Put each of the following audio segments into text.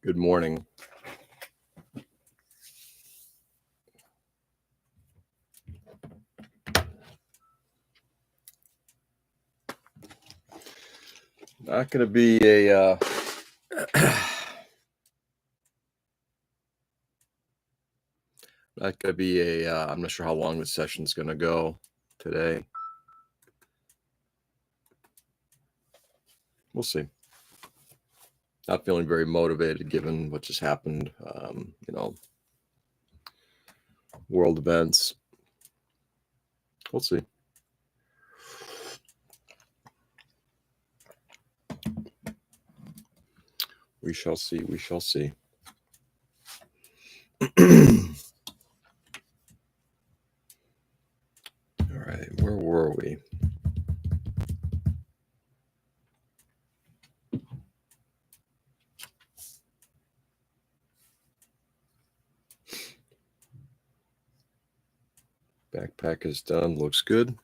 Good morning. Not going to be a I'm not sure how long the session's going to go today. We'll see. Not feeling very motivated given what just happened, world events. We'll see. We shall see. We shall see. All right, where were we? Backpack is done. Looks good.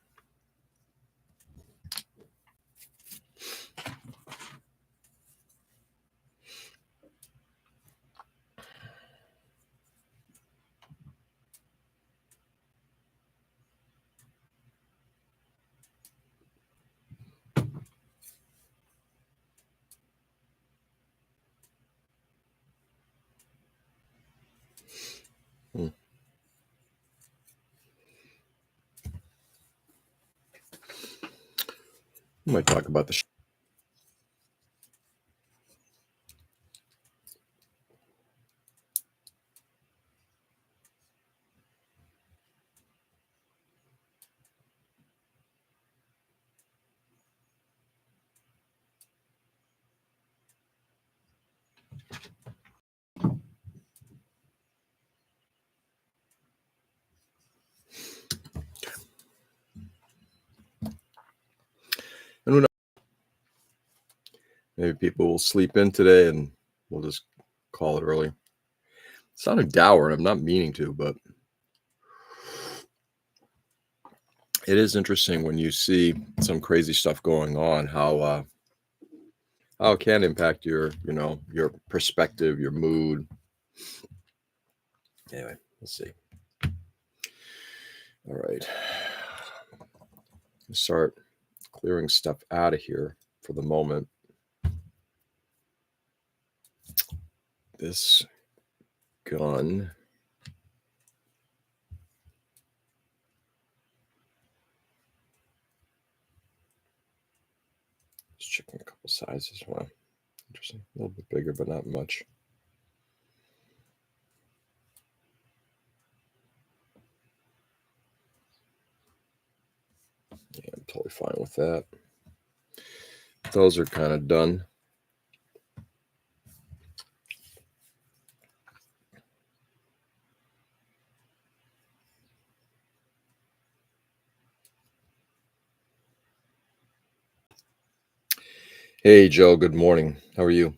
We might talk about the And who knows? Maybe people will sleep in today and we'll just call it early. It sounded dour, and I'm not meaning to, but it is interesting when you see some crazy stuff going on, how it can impact your perspective, your mood. Anyway, let's see. All right. Start clearing stuff out of here for the moment. This gun. Just checking a couple sizes. Wow. Interesting. A little bit bigger, but not much. Yeah, I'm totally fine with that. Those are kind of done. Hey, Joe. Good morning. How are you?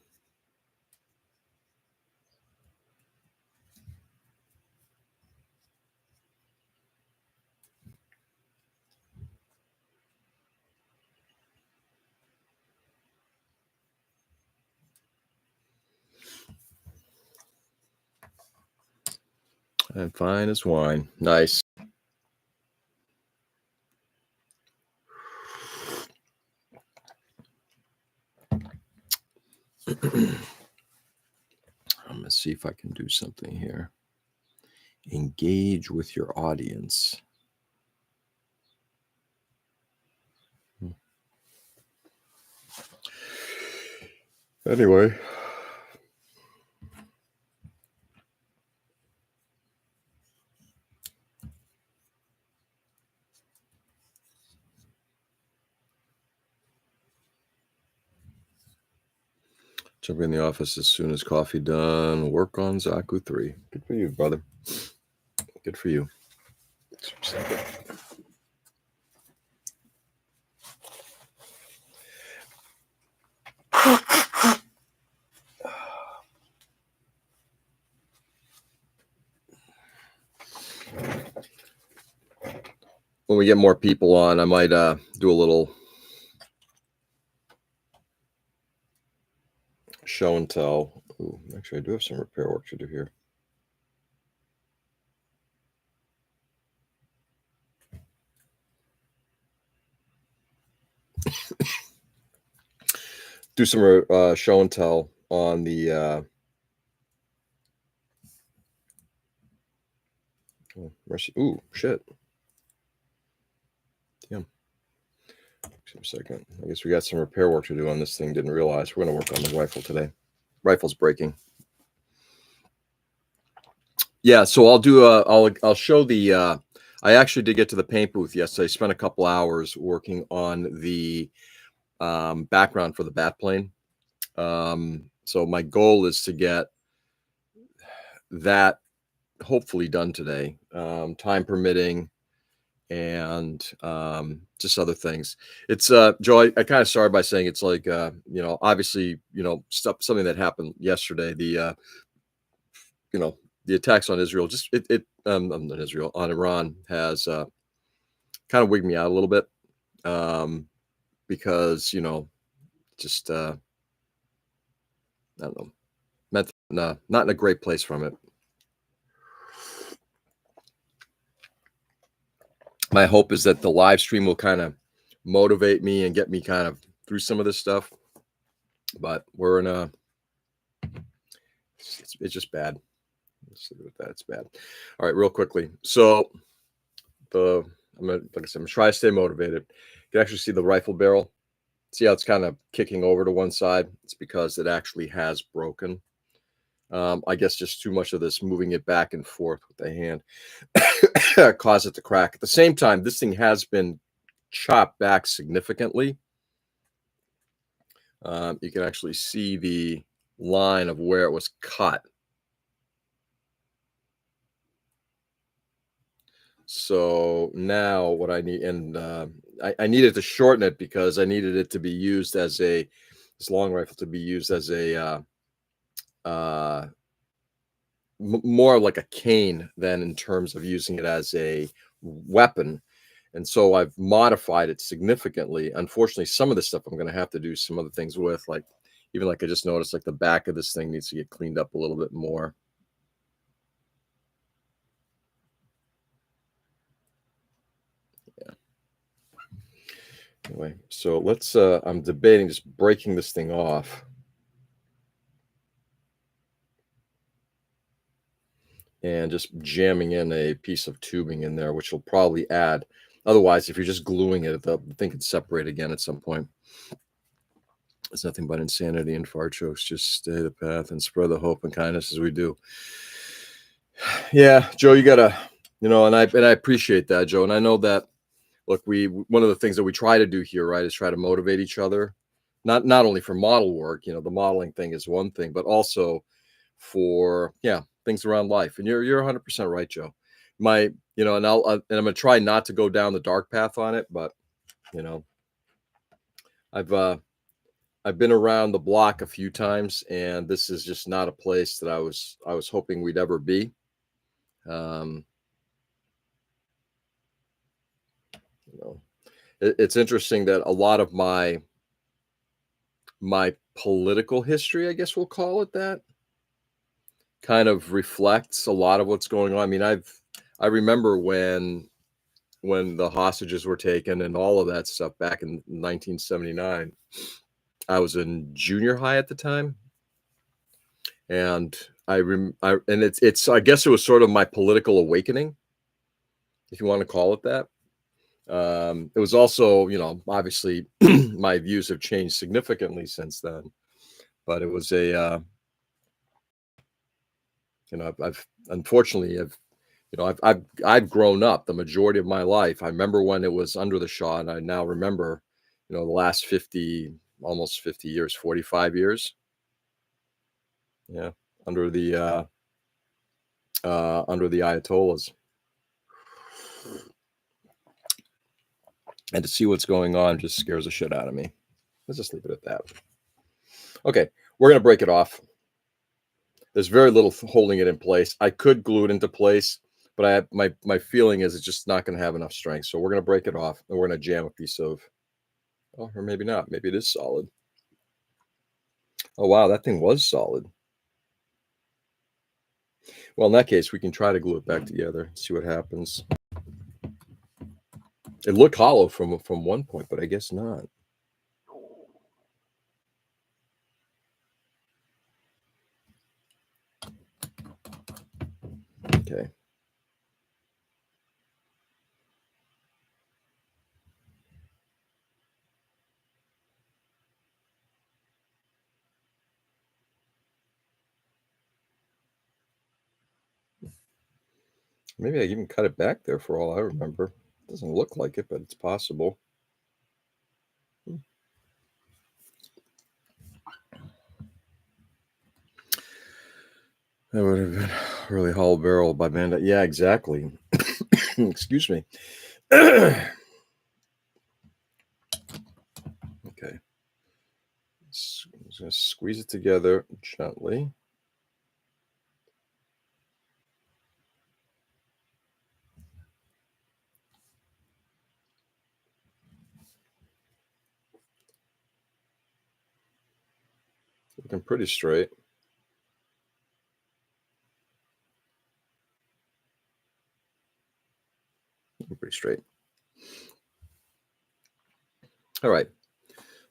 I'm fine as wine. Nice. I'm going to see if I can do something here. Engage with your audience. Anyway. Jump in the office as soon as coffee done. Work on Zaku 3. Good for you, brother. Good for you. When we get more people on, I might do a little show and tell Ooh, actually, I do have some repair work to do here. Do some show and tell on the oh, ooh, shit. Damn. Give me a second. I guess we got some repair work to do on this thing. Didn't realize. We're going to work on the rifle today. Rifle's breaking. Yeah, so I'll do I'll show the I actually did get to the paint booth yesterday. I spent a couple hours working on the background for the bat plane. So my goal is to get that hopefully done today, time permitting, and just other things. It's Joe, I kind of started by saying it's like you know, obviously, you know, something that happened yesterday, the you know, the attacks on Israel, just not Israel, on Iran has kind of wigged me out a little bit, because, you know, just I don't know, not in a great place from it. My hope is that the live stream will kind of motivate me and get me kind of through some of this stuff, but we're in a it's just bad. Let's see with that. It's bad. All right, real quickly. So I'm gonna, like I said, I'm gonna try to stay motivated. You can actually see the rifle barrel. See how it's kind of kicking over to one side? It's because it actually has broken. I guess just too much of this moving it back and forth with the hand caused it to crack. At the same time, this thing has been chopped back significantly. You can actually see the line of where it was cut. So now what I need, and I needed to shorten it because I needed it to be used as this long rifle to be used as a more like a cane than in terms of using it as a weapon. And so I've modified it significantly. Unfortunately, some of the stuff I'm going to have to do some other things with, like even like I just noticed, like the back of this thing needs to get cleaned up a little bit more. Yeah. Anyway, so let's, I'm debating just breaking this thing off. And just jamming in a piece of tubing in there, which will probably add. Otherwise, if you're just gluing it, the thing could separate again at some point. It's nothing but insanity and fart jokes. Just stay the path and spread the hope and kindness as we do. Yeah, Joe, you gotta, you know, and I appreciate that, Joe. And I know that, look, one of the things that we try to do here, right, is try to motivate each other. Not only for model work, you know, the modeling thing is one thing, but also for things around life. And you're 100% right, Joe. You know, and I'm gonna try not to go down the dark path on it, but you know, I've been around the block a few times, and this is just not a place that I was hoping we'd ever be. You know, it's interesting that a lot of my political history, I guess we'll call it that, kind of reflects a lot of what's going on. I mean, I remember when the hostages were taken and all of that stuff back in 1979. I was in junior high at the time, and and it's I guess it was sort of my political awakening, if you want to call it that. It was also, you know, obviously my views have changed significantly since then, but it was a you know, I've unfortunately you know, I've grown up the majority of my life. I remember when it was under the Shah, and I now remember, you know, the last 50, almost 50 years, 45 years. Yeah, under the Ayatollahs. And to see what's going on just scares the shit out of me. Let's just leave it at that. Okay, we're gonna break it off. There's very little holding it in place. I could glue it into place, but I have my feeling is it's just not going to have enough strength. So we're going to break it off, and we're going to jam a piece of, oh, or maybe not. Maybe it is solid. Oh wow, that thing was solid. Well, in that case, we can try to glue it back together, see what happens. It looked hollow from one point, but I guess not. Okay. Maybe I even cut it back there for all I remember. Doesn't look like it, but it's possible. That would have been really hollow barrel by Bandai. Yeah, exactly. Excuse me. Okay. I'm just going to squeeze it together gently. Looking pretty straight. Looking pretty straight. All right.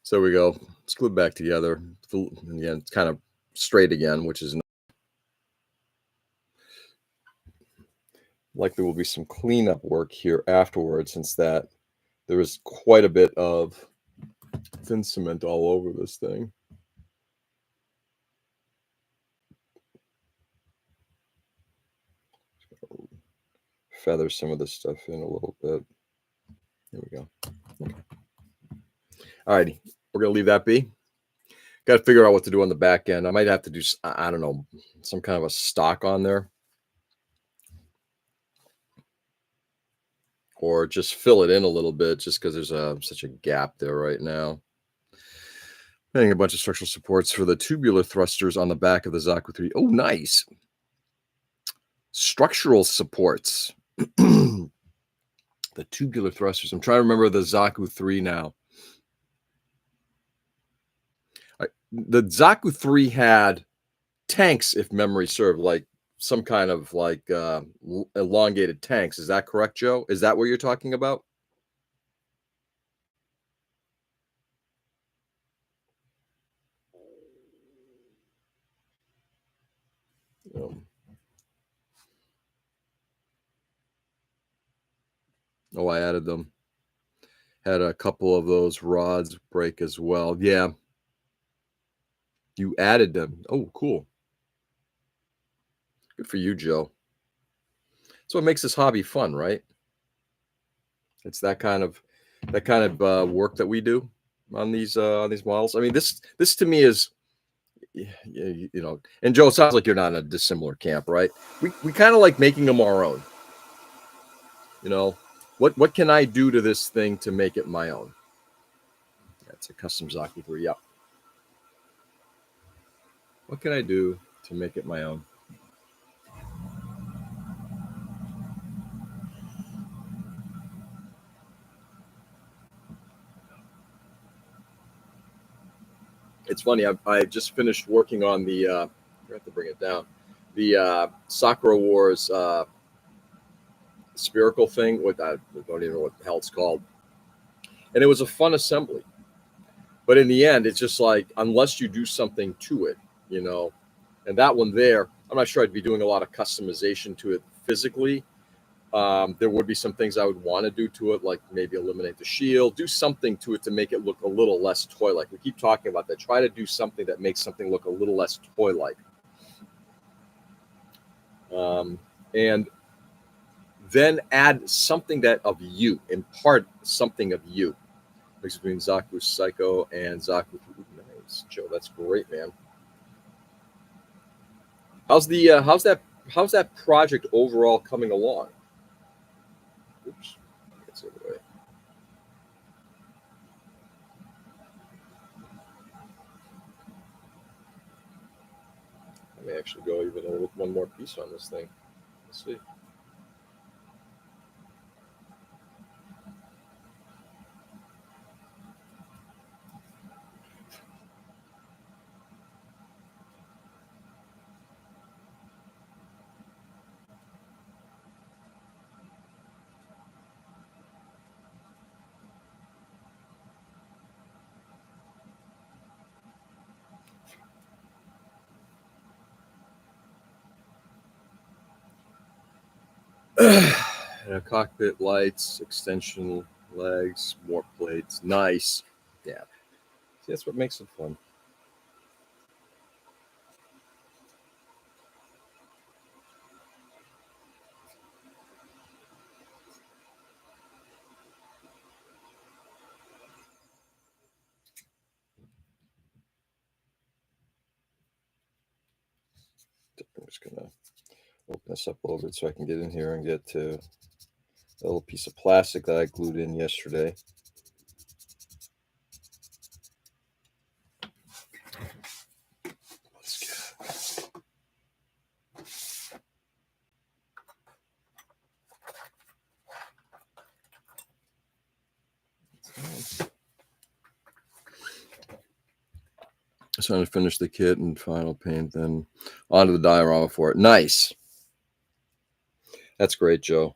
So we go. Let's glue it back together. And again, it's kind of straight again, which is likely will be some cleanup work here afterwards, since that there is quite a bit of thin cement all over this thing. Feather some of this stuff in a little bit. There we go. Okay. All righty. We're going to leave that be. Got to figure out what to do on the back end. I might have to do, I don't know, some kind of a stock on there. Or just fill it in a little bit, just because there's such a gap there right now. Adding a bunch of structural supports for the tubular thrusters on the back of the Zaku 3. Oh, nice. Structural supports. The tubular thrusters. I'm trying to remember the Zaku 3 now. The Zaku 3 had tanks, if memory served, like some kind of like elongated tanks. Is that correct, Joe? Is that what you're talking about? Oh, I added them. Had a couple of those rods break as well. Yeah. You added them. Oh, cool. Good for you, Joe. That's what makes this hobby fun, right? It's that kind of work that we do on these models. I mean, this to me is, you know, and Joe, it sounds like you're not in a dissimilar camp, right? We kind of like making them our own. You know, what can I do to this thing to make it my own? That's a custom Zaku 3. Yep. What can I do to make it my own? It's funny. I just finished working on the. I have to bring it down. The Sakura Wars spherical thing. What I don't even know what the hell it's called. And it was a fun assembly. But in the end, it's just like, unless you do something to it, you know. And that one there, I'm not sure I'd be doing a lot of customization to it physically. There would be some things I would want to do to it, like maybe eliminate the shield, do something to it to make it look a little less toy-like. We keep talking about that. Try to do something that makes something look a little less toy-like. And then add something that of you, impart something of you. Between Zaku Psycho and Zaku. Nice, Joe. That's great, man. How's that project overall coming along? Oops, gets in the way. I may actually go even with one more piece on this thing. Let's see. Cockpit lights, extension legs, more plates. Nice. Yeah. See, that's what makes it fun. I'm just going to open this up a little bit so I can get in here and get to a little piece of plastic that I glued in yesterday. Let's get So I'm going to finish the kit and final paint, then onto the diorama for it. Nice. That's great, Joe.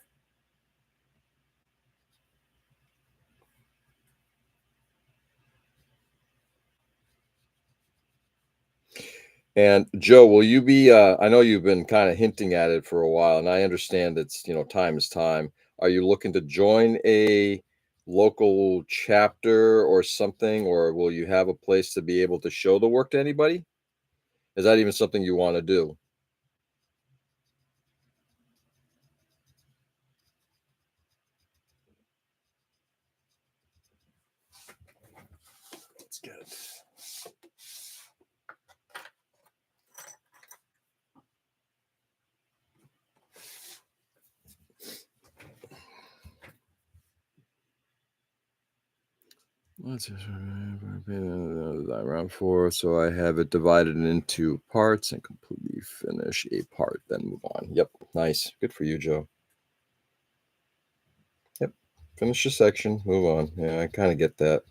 And Joe, will you be, I know you've been kind of hinting at it for a while, and I understand it's, time is time. Are you looking to join a local chapter or something, or will you have a place to be able to show the work to anybody? Is that even something you want to do? Let's get it. Let's round 4, so I have it divided into parts and completely finish a part, then move on. Yep, nice. Good for you, Joe. Yep, finish your section, move on. Yeah, I kind of get that.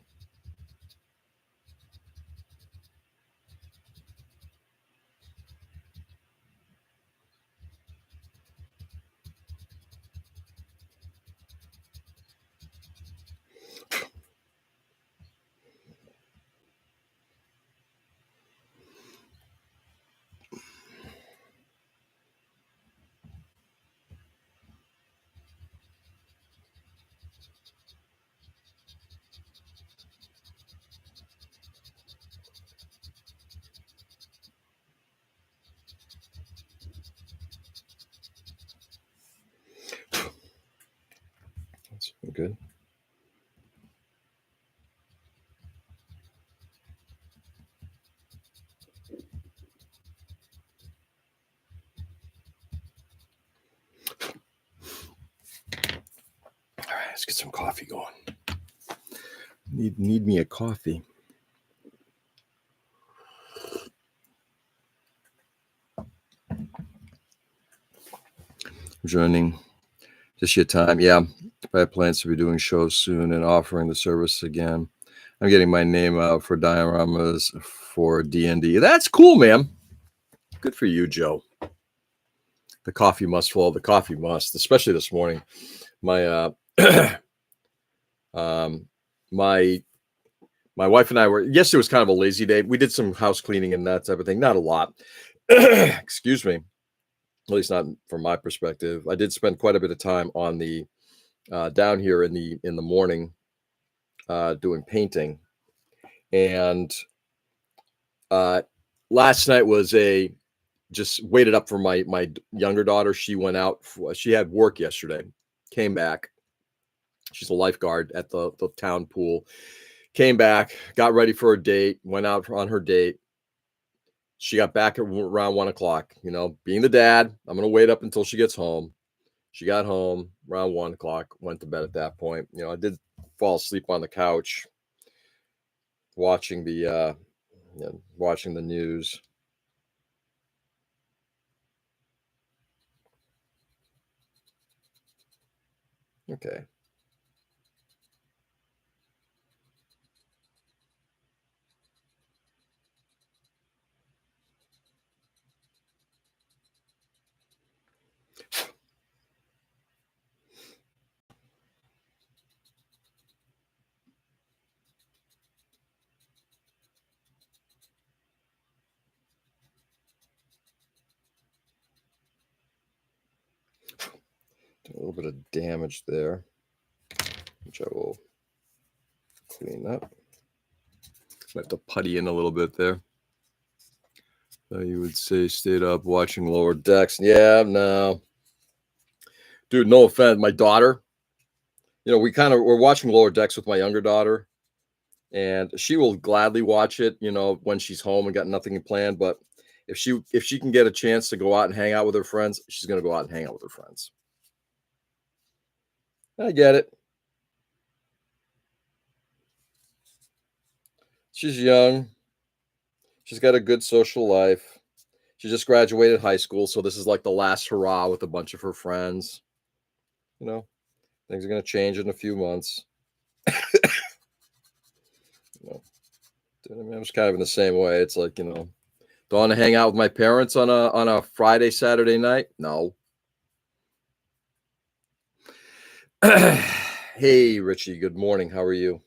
That's good. All right, let's get some coffee going. Need me a coffee. Joining just your time. Yeah, I have plans to be doing shows soon and offering the service again. I'm getting my name out for dioramas for D&D. That's cool, man. Good for you, Joe. The coffee must flow. The coffee must, especially this morning. My my wife and I were, yesterday was kind of a lazy day. We did some house cleaning and that type of thing. Not a lot. Excuse me. At least not from my perspective. I did spend quite a bit of time on the down here in the morning doing painting. And last night was just waited up for my younger daughter. She went out. She had work yesterday. Came back. She's a lifeguard at the town pool. Came back, got ready for a date, went out on her date. She got back at around 1:00. Being the dad, I'm going to wait up until she gets home. She got home around 1:00, went to bed at that point. I did fall asleep on the couch watching the news. Okay. little bit of damage there, which I will clean up. I have to putty in a little bit there. So you would say stayed up watching Lower Decks. Yeah, no. Dude, no offense. My daughter, we're watching Lower Decks with my younger daughter, and she will gladly watch it, when she's home and got nothing planned. But if she can get a chance to go out and hang out with her friends, she's gonna go out and hang out with her friends. I get it. She's young. She's got a good social life. She just graduated high school, so this is like the last hurrah with a bunch of her friends. Things are gonna change in a few months. I'm just kind of in the same way. It's like, do I want to hang out with my parents on a Friday, Saturday night? No. Hey, Richie. Good morning. How are you?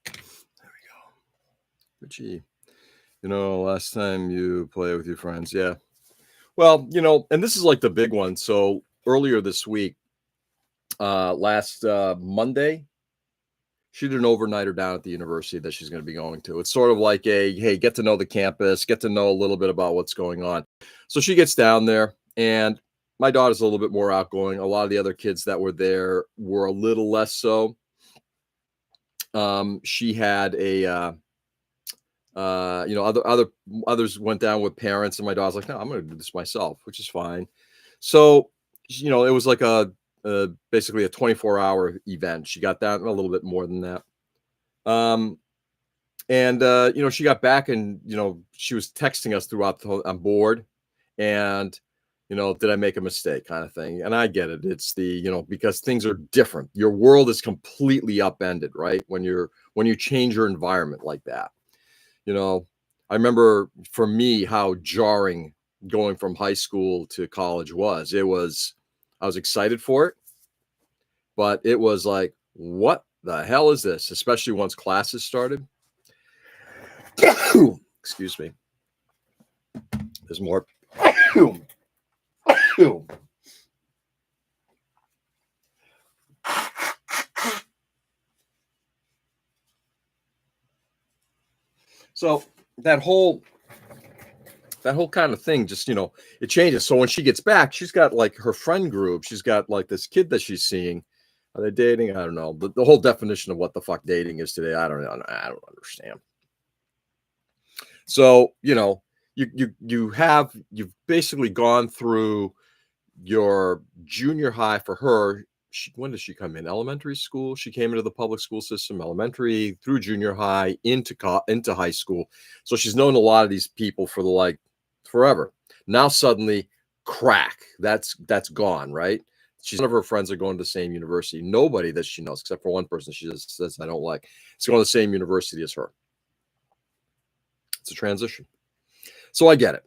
There we go. Richie, last time you play with your friends. Yeah. Well, and this is like the big one. So earlier this week, last Monday, she did an overnighter down at the university that she's going to be going to. It's sort of like hey, get to know the campus, get to know a little bit about what's going on. So she gets down there, and my daughter's a little bit more outgoing. A lot of the other kids that were there were a little less so. She had others went down with parents, and my daughter's like, no, I'm going to do this myself, which is fine. So, it was like basically a 24-hour event. She got down a little bit more than that. She got back, and, she was texting us throughout I'm bored. And, did I make a mistake kind of thing? And I get it. It's because things are different. Your world is completely upended, right? When you change your environment like that. I remember for me how jarring going from high school to college was. I was excited for it, but it was like, what the hell is this? Especially once classes started. Excuse me. There's more. So that whole kind of thing just, it changes. So when she gets back, she's got like her friend group. She's got like this kid that she's seeing. Are they dating? I don't know. But the whole definition of what the fuck dating is today, I don't understand. So, you've basically gone through your junior high for her. When does she come in? Elementary school. She came into the public school system, elementary through junior high into high school. So she's known a lot of these people for forever. Now suddenly, crack. That's gone, right? None of her friends are going to the same university. Nobody that she knows, except for one person she just says I don't like, is going to the same university as her. It's a transition. So I get it.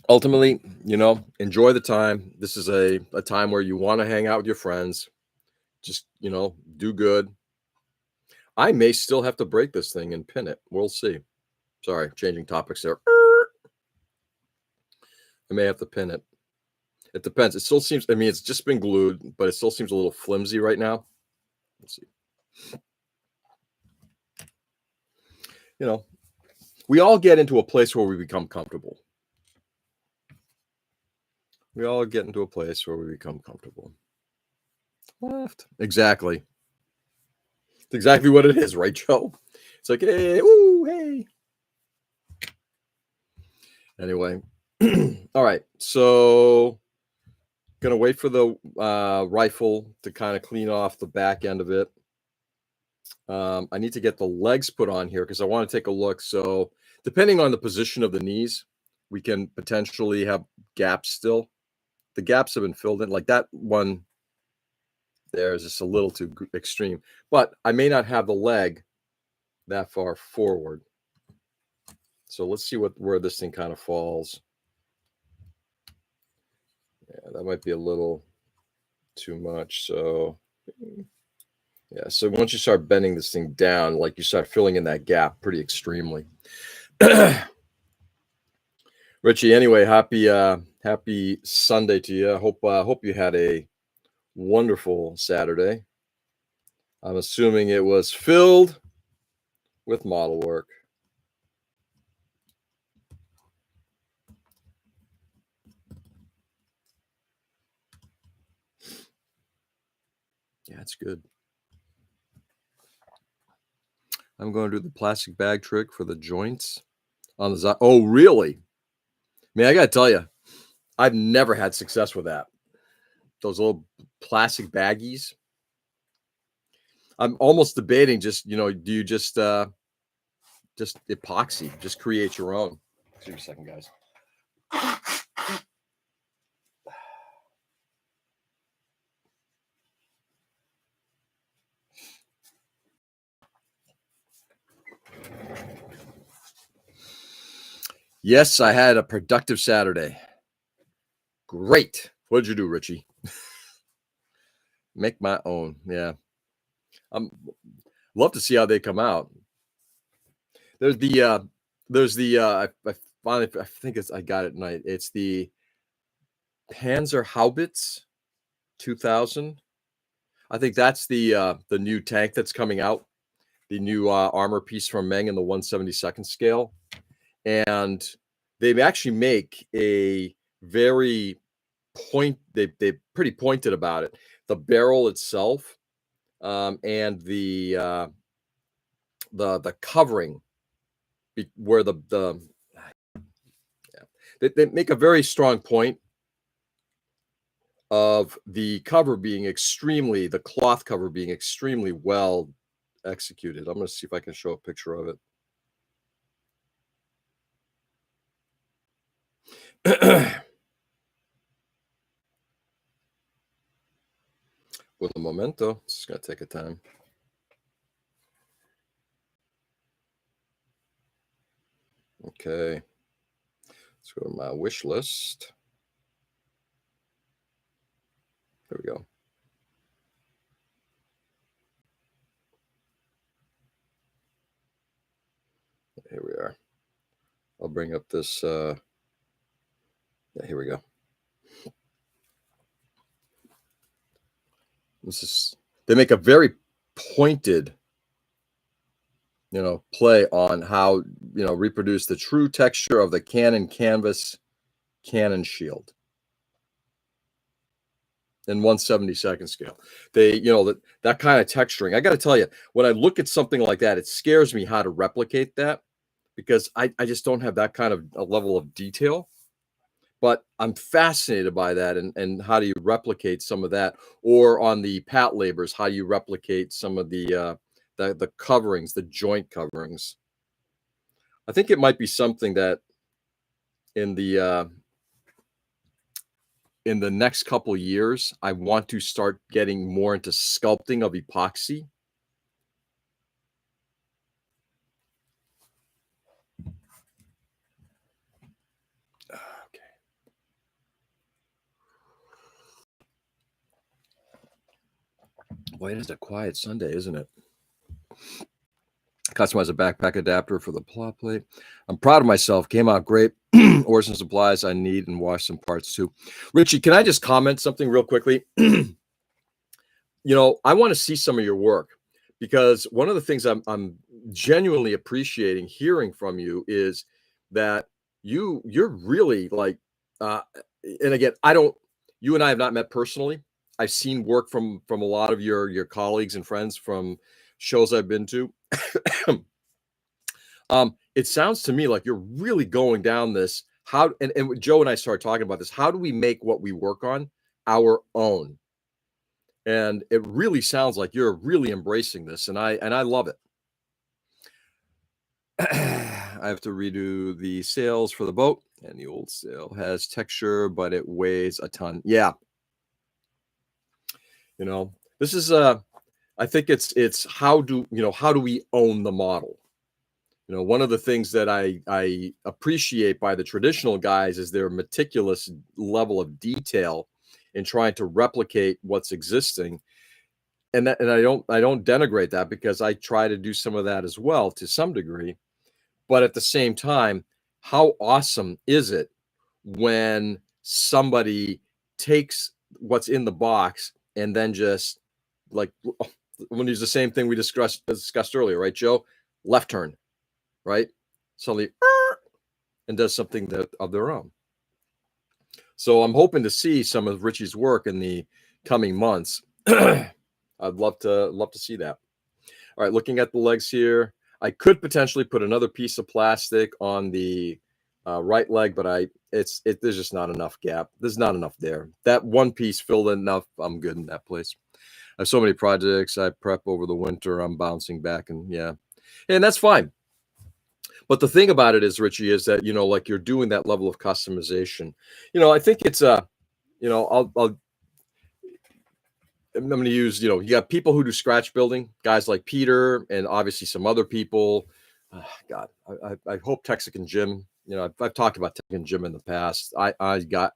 Ultimately, enjoy the time. This is a time where you want to hang out with your friends. Just, do good. I may still have to break this thing and pin it. We'll see. Sorry, changing topics there. I may have to pin it. It depends. It still seems, it's just been glued, but it still seems a little flimsy right now. Let's see. We all get into a place where we become comfortable. We all get into a place where we become comfortable. Left. Exactly. It's exactly what it is, right, Joe? It's like, hey, woo, hey. Anyway. All right. So gonna wait for the rifle to kind of clean off the back end of it. I need to get the legs put on here because I want to take a look. So depending on the position of the knees, we can potentially have gaps still. The gaps have been filled in. Like that one there is just a little too extreme, but I may not have the leg that far forward. So let's see where this thing kind of falls. Yeah, that might be a little too much. So yeah, so once you start bending this thing down, like you start filling in that gap pretty extremely. Richie, anyway, happy Sunday to you. Hope you had a wonderful Saturday. I'm assuming it was filled with model work. Yeah, it's good. I'm going to do the plastic bag trick for the joints on the oh, really? Man, I got to tell you, I've never had success with that. Those little plastic baggies. I'm almost debating just, do you just epoxy, just create your own. Excuse me a second, guys. Yes, I had a productive Saturday. Great. What did you do, Richie? Make my own. Yeah. Love to see how they come out. I got it tonight. It's the Panzer Haubitz 2000. I think that's the new tank that's coming out, the new armor piece from Meng in the 172nd scale. And they actually make a very they pretty pointed about it. The barrel itself, and the covering, where they make a very strong point of the cloth cover being extremely well executed. I'm going to see if I can show a picture of it. With a momento, it's going to take a time. Okay, let's go to my wish list. There we go. Here we are. I'll bring up this. Yeah, here we go. They make a very pointed, play on how, reproduce the true texture of the Canon canvas cannon shield in 1/72nd scale. They, that kind of texturing. I got to tell you, when I look at something like that, it scares me how to replicate that, because I just don't have that kind of a level of detail. But I'm fascinated by that, and how do you replicate some of that? Or on the pat labors, how do you replicate some of the coverings, the joint coverings? I think it might be something that in the next couple of years, I want to start getting more into sculpting of epoxy. Boy, it is a quiet Sunday, isn't it? Customize a backpack adapter for the plot plate. I'm proud of myself. Came out great. Orders and supplies I need, and wash some parts too. Richie, can I just comment something real quickly? I want to see some of your work, because one of the things I'm genuinely appreciating hearing from you is that you're really like, and again, you and I have not met personally. I've seen work from a lot of your colleagues and friends from shows I've been to. It sounds to me like you're really going down this. And Joe and I started talking about this. How do we make what we work on our own? And it really sounds like you're really embracing this, and I love it. I have to redo the sails for the boat. And the old sail has texture, but it weighs a ton. Yeah. You know, this is I think it's how do we own the model? You know, one of the things that I appreciate by the traditional guys is their meticulous level of detail in trying to replicate what's existing. And I don't denigrate that, because I try to do some of that as well to some degree. But at the same time, how awesome is it when somebody takes what's in the box and then just, like, I'm gonna use the same thing we discussed earlier, right, Joe? Left turn, right? Suddenly, and does something of their own. So I'm hoping to see some of Richie's work in the coming months. I'd love to see that. All right, looking at the legs here, I could potentially put another piece of plastic on the right leg, but there's just not enough gap. There's not enough there. That one piece filled enough. I'm good in that place. I have so many projects I prep over the winter. I'm bouncing back, and yeah, and that's fine. But the thing about it is, Richie, is that, like, you're doing that level of customization. I think it's I'm going to use, you got people who do scratch building, guys like Peter, and obviously some other people. God, I hope Texican Jim, I've talked about Texican Jim in the past. I got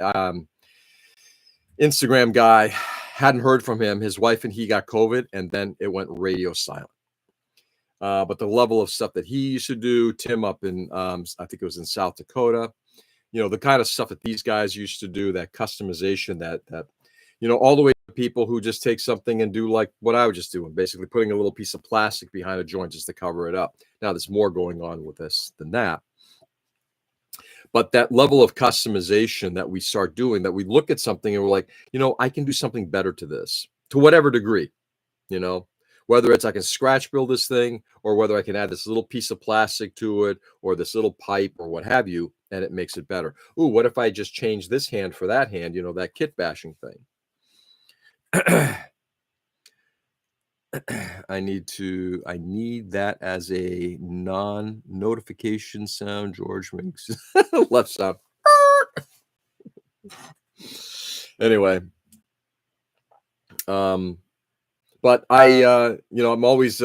Instagram guy, hadn't heard from him. His wife and he got COVID, and then it went radio silent. But the level of stuff that he used to do, Tim up in, I think it was in South Dakota, the kind of stuff that these guys used to do, that customization, that all the way to people who just take something and do like what I was just doing, basically putting a little piece of plastic behind a joint just to cover it up. Now there's more going on with this than that. But that level of customization that we start doing, that we look at something and we're like, I can do something better to this, to whatever degree, whether it's I can scratch build this thing, or whether I can add this little piece of plastic to it, or this little pipe, or what have you, and it makes it better. Ooh, what if I just change this hand for that hand, that kit bashing thing? I need that as a non-notification sound. George makes left sound. Anyway, but I'm always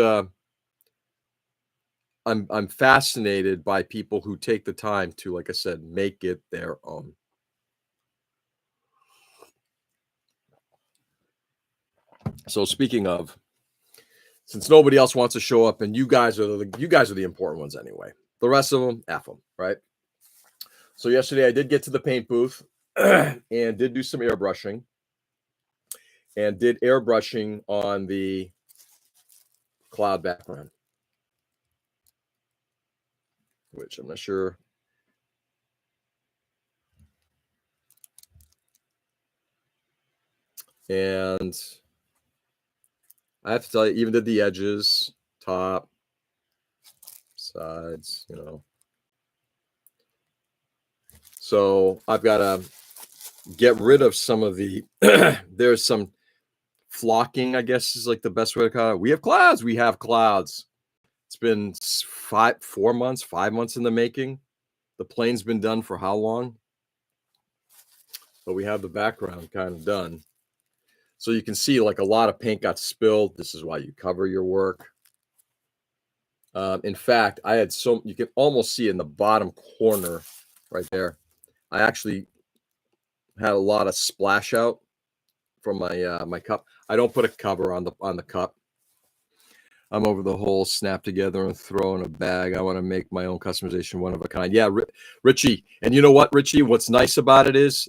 I'm fascinated by people who take the time to, like I said, make it their own. So speaking of, since nobody else wants to show up, and you guys are the important ones anyway. The rest of them, F them, right? So yesterday I did get to the paint booth and did do some airbrushing, and did airbrushing on the cloud background, which I'm not sure. And I have to tell you, even did the edges, top, sides, So I've got to get rid of some of the, there's some flocking, I guess is like the best way to call it. We have clouds. It's been 5 months in the making. The plane's been done for how long? But we have the background kind of done. So you can see, like, a lot of paint got spilled. This is why you cover your work. In fact, you can almost see in the bottom corner right there, I actually had a lot of splash out from my my cup. I don't put a cover on the cup. I'm over the whole snap together and throw in a bag. I want to make my own customization, one of a kind. Yeah, Richie. And you know what, Richie? What's nice about it is,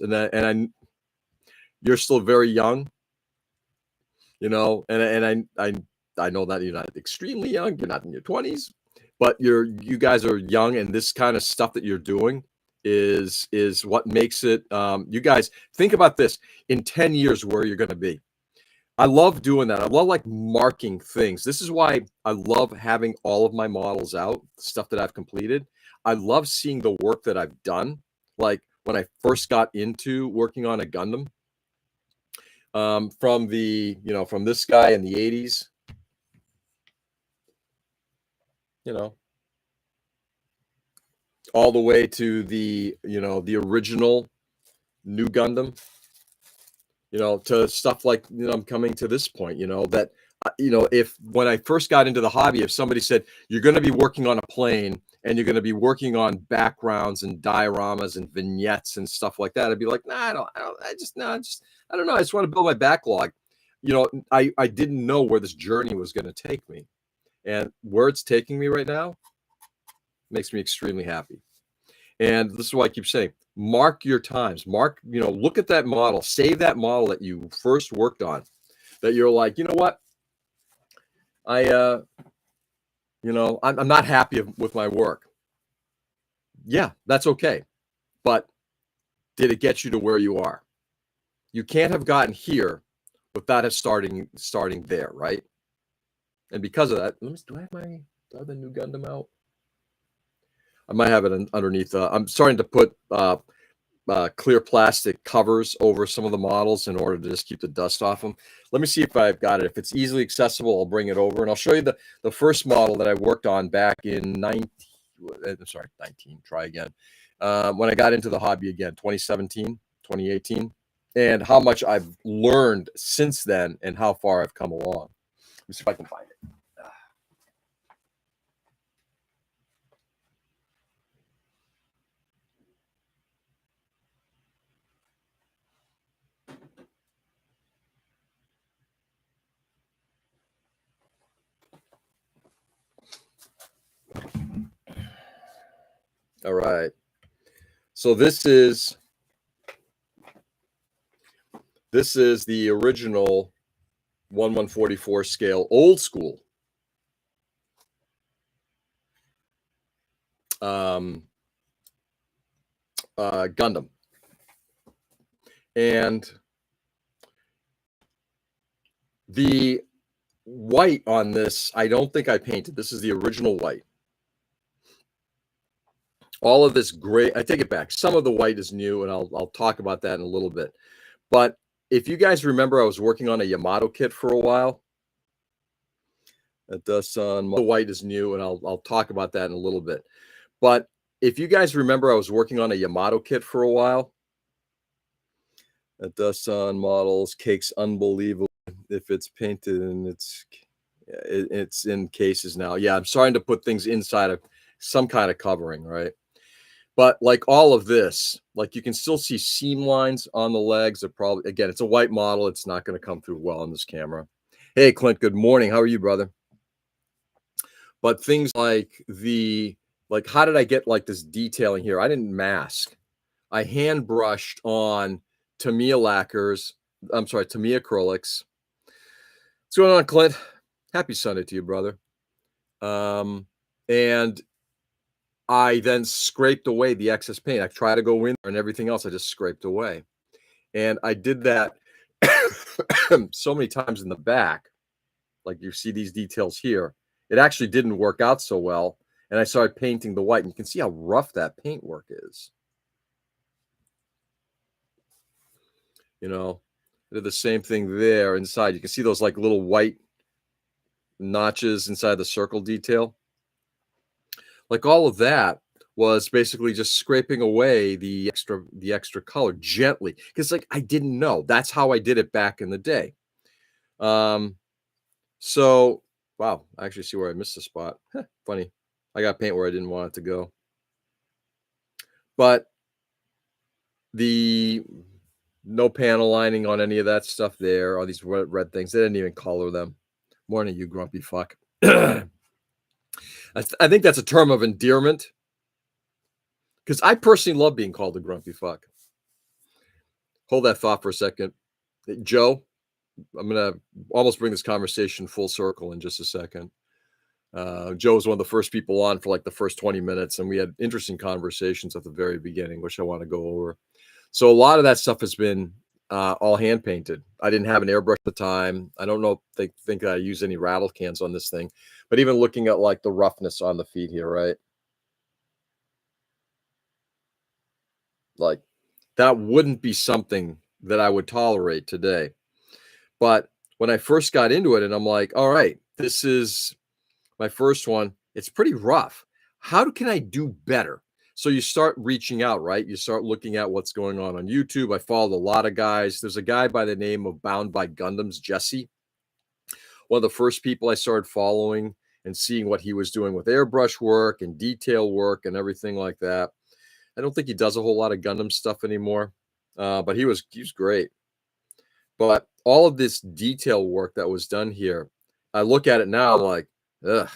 you're still very young, and I know that you're not extremely young. You're not in your 20s, but you guys are young, and this kind of stuff that you're doing is what makes it. You guys, think about this in 10 years, where you're going to be. I love doing that. I love, like, marking things. This is why I love having all of my models out, stuff that I've completed. I love seeing the work that I've done. Like when I first got into working on a Gundam, from this guy in the 80s, all the way to the, the original new Gundam, to stuff like, I'm coming to this point, that, if when I first got into the hobby, if somebody said, you're going to be working on a plane and you're going to be working on backgrounds and dioramas and vignettes and stuff like that, I'd be like, nah, I don't know. I just want to build my backlog. I didn't know where this journey was going to take me, and where it's taking me right now makes me extremely happy. And this is why I keep saying, mark your times. Look at that model, save that model that you first worked on, that you're like, you know what? I'm not happy with my work. Yeah, that's okay. But did it get you to where you are? You can't have gotten here without it starting there, right? And because of that, do I have my other new Gundam out? I might have it underneath. I'm starting to put clear plastic covers over some of the models in order to just keep the dust off them. Let me see if I've got it. If it's easily accessible, I'll bring it over, and I'll show you the first model that I worked on back in 19. Try again. When I got into the hobby again, 2017, 2018, and how much I've learned since then and how far I've come along. Let me see if I can find it. All right. So this is the original 1/144 scale, old school. Gundam. And the white on this, I don't think I painted. This is the original white. All of this gray, I take it back. Some of the white is new, and I'll talk about that in a little bit. But if you guys remember, I was working on a Yamato kit for a while. The white is new, and I'll talk about that in a little bit. But if you guys remember, I was working on a Yamato kit for a while. Dust-on models, cake's unbelievable. If it's painted and it's in cases now. Yeah, I'm starting to put things inside of some kind of covering, right? But like all of this, like you can still see seam lines on the legs. Again, it's a white model. It's not going to come through well on this camera. Hey, Clint, good morning. How are you, brother? But things like how did I get like this detailing here? I didn't mask. I hand brushed on Tamiya lacquers. I'm sorry, Tamiya acrylics. What's going on, Clint? Happy Sunday to you, brother. And I then scraped away the excess paint. I tried to go in there, and everything else I just scraped away. And I did that so many times in the back. Like you see these details here. It actually didn't work out so well. And I started painting the white. And you can see how rough that paint work is. I did the same thing there inside. You can see those like little white notches inside the circle detail. Like all of that was basically just scraping away the extra color gently, because like I didn't know. That's how I did it back in the day. So wow, I actually see where I missed the spot. Funny, I got paint where I didn't want it to go. But the no panel lining on any of that stuff there. All these red things, they didn't even color them. Morning, you grumpy fuck. I think that's a term of endearment, because I personally love being called a grumpy fuck. Hold that thought for a second. Joe, I'm going to almost bring this conversation full circle in just a second. Joe was one of the first people on for like the first 20 minutes, and we had interesting conversations at the very beginning, which I want to go over. So a lot of that stuff has been all hand painted. I didn't have an airbrush at the time. I don't know if they think I use any rattle cans on this thing, but even looking at like the roughness on the feet here, right? Like that wouldn't be something that I would tolerate today. But when I first got into it, and I'm like, all right, this is my first one. It's pretty rough. How can I do better? So you start reaching out, right? You start looking at what's going on YouTube. I followed a lot of guys. There's a guy by the name of Bound by Gundams, Jesse. One of the first people I started following and seeing what he was doing with airbrush work and detail work and everything like that. I don't think he does a whole lot of Gundam stuff anymore, but he was great. But all of this detail work that was done here, I look at it now, I'm like, ugh.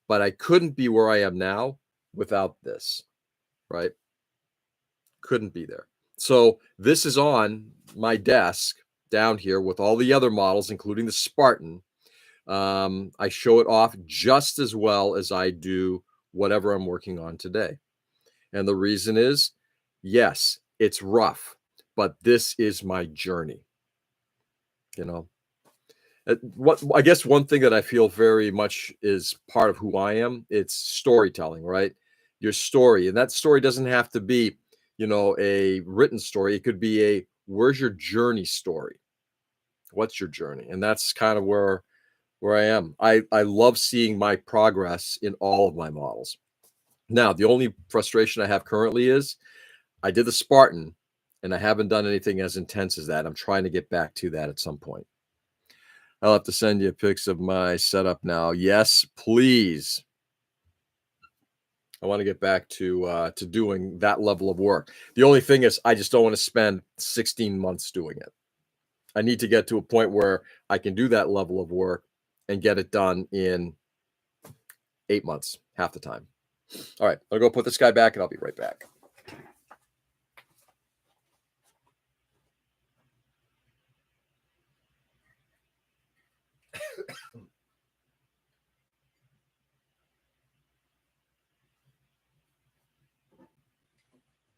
But I couldn't be where I am now without this, right? Couldn't be there. So this is on my desk down here with all the other models, including the Spartan. I show it off just as well as I do whatever I'm working on today. And the reason is, yes, it's rough, but this is my journey. You know, what I guess one thing that I feel very much is part of who I am, it's storytelling, right? Your story. And that story doesn't have to be, you know, a written story. It could be a where's your journey story? What's your journey? And that's kind of where I am. I love seeing my progress in all of my models. Now, the only frustration I have currently is I did the Spartan and I haven't done anything as intense as that. I'm trying to get back to that at some point. I'll have to send you pics of my setup now. Yes, please. I want to get back to doing that level of work. The only thing is I just don't want to spend 16 months doing it. I need to get to a point where I can do that level of work and get it done in 8 months, half the time. All right, I'll go put this guy back and I'll be right back.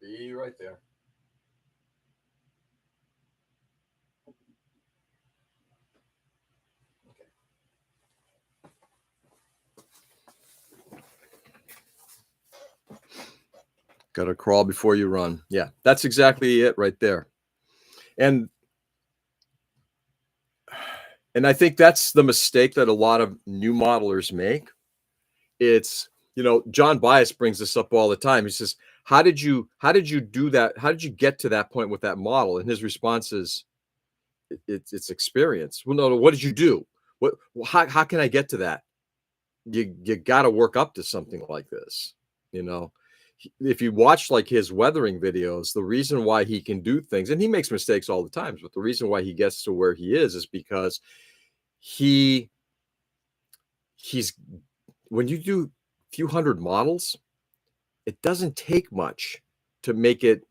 Be right there. Got to crawl before you run. Yeah, that's exactly it right there. And I think that's the mistake that a lot of new modelers make. It's, you know, John Bias brings this up all the time. He says, how did you do that? How did you get to that point with that model? And his response is, it's experience. Well, no, what did you do? How can I get to that? You got to work up to something like this, you know. If you watch like his weathering videos, the reason why he can do things, and he makes mistakes all the time, but the reason why he gets to where he is because he's when you do a few hundred models, it doesn't take much to make it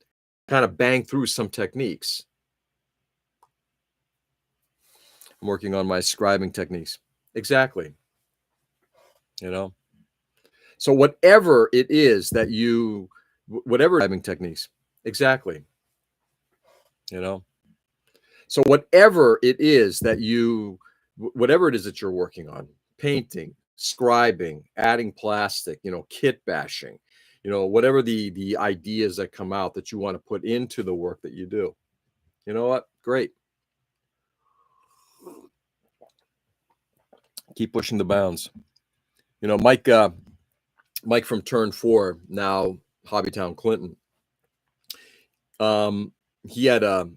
kind of bang through some techniques. I'm working on my scribing techniques. Exactly. You know, so whatever it is that whatever scribing techniques, exactly. You know, so whatever it is that whatever it is that you're working on, painting, scribing, adding plastic, you know, kit bashing, you know, whatever the ideas that come out that you want to put into the work that you do. You know what? Great. Keep pushing the bounds. You know, Mike from Turn 4, now Hobbytown Clinton. He had a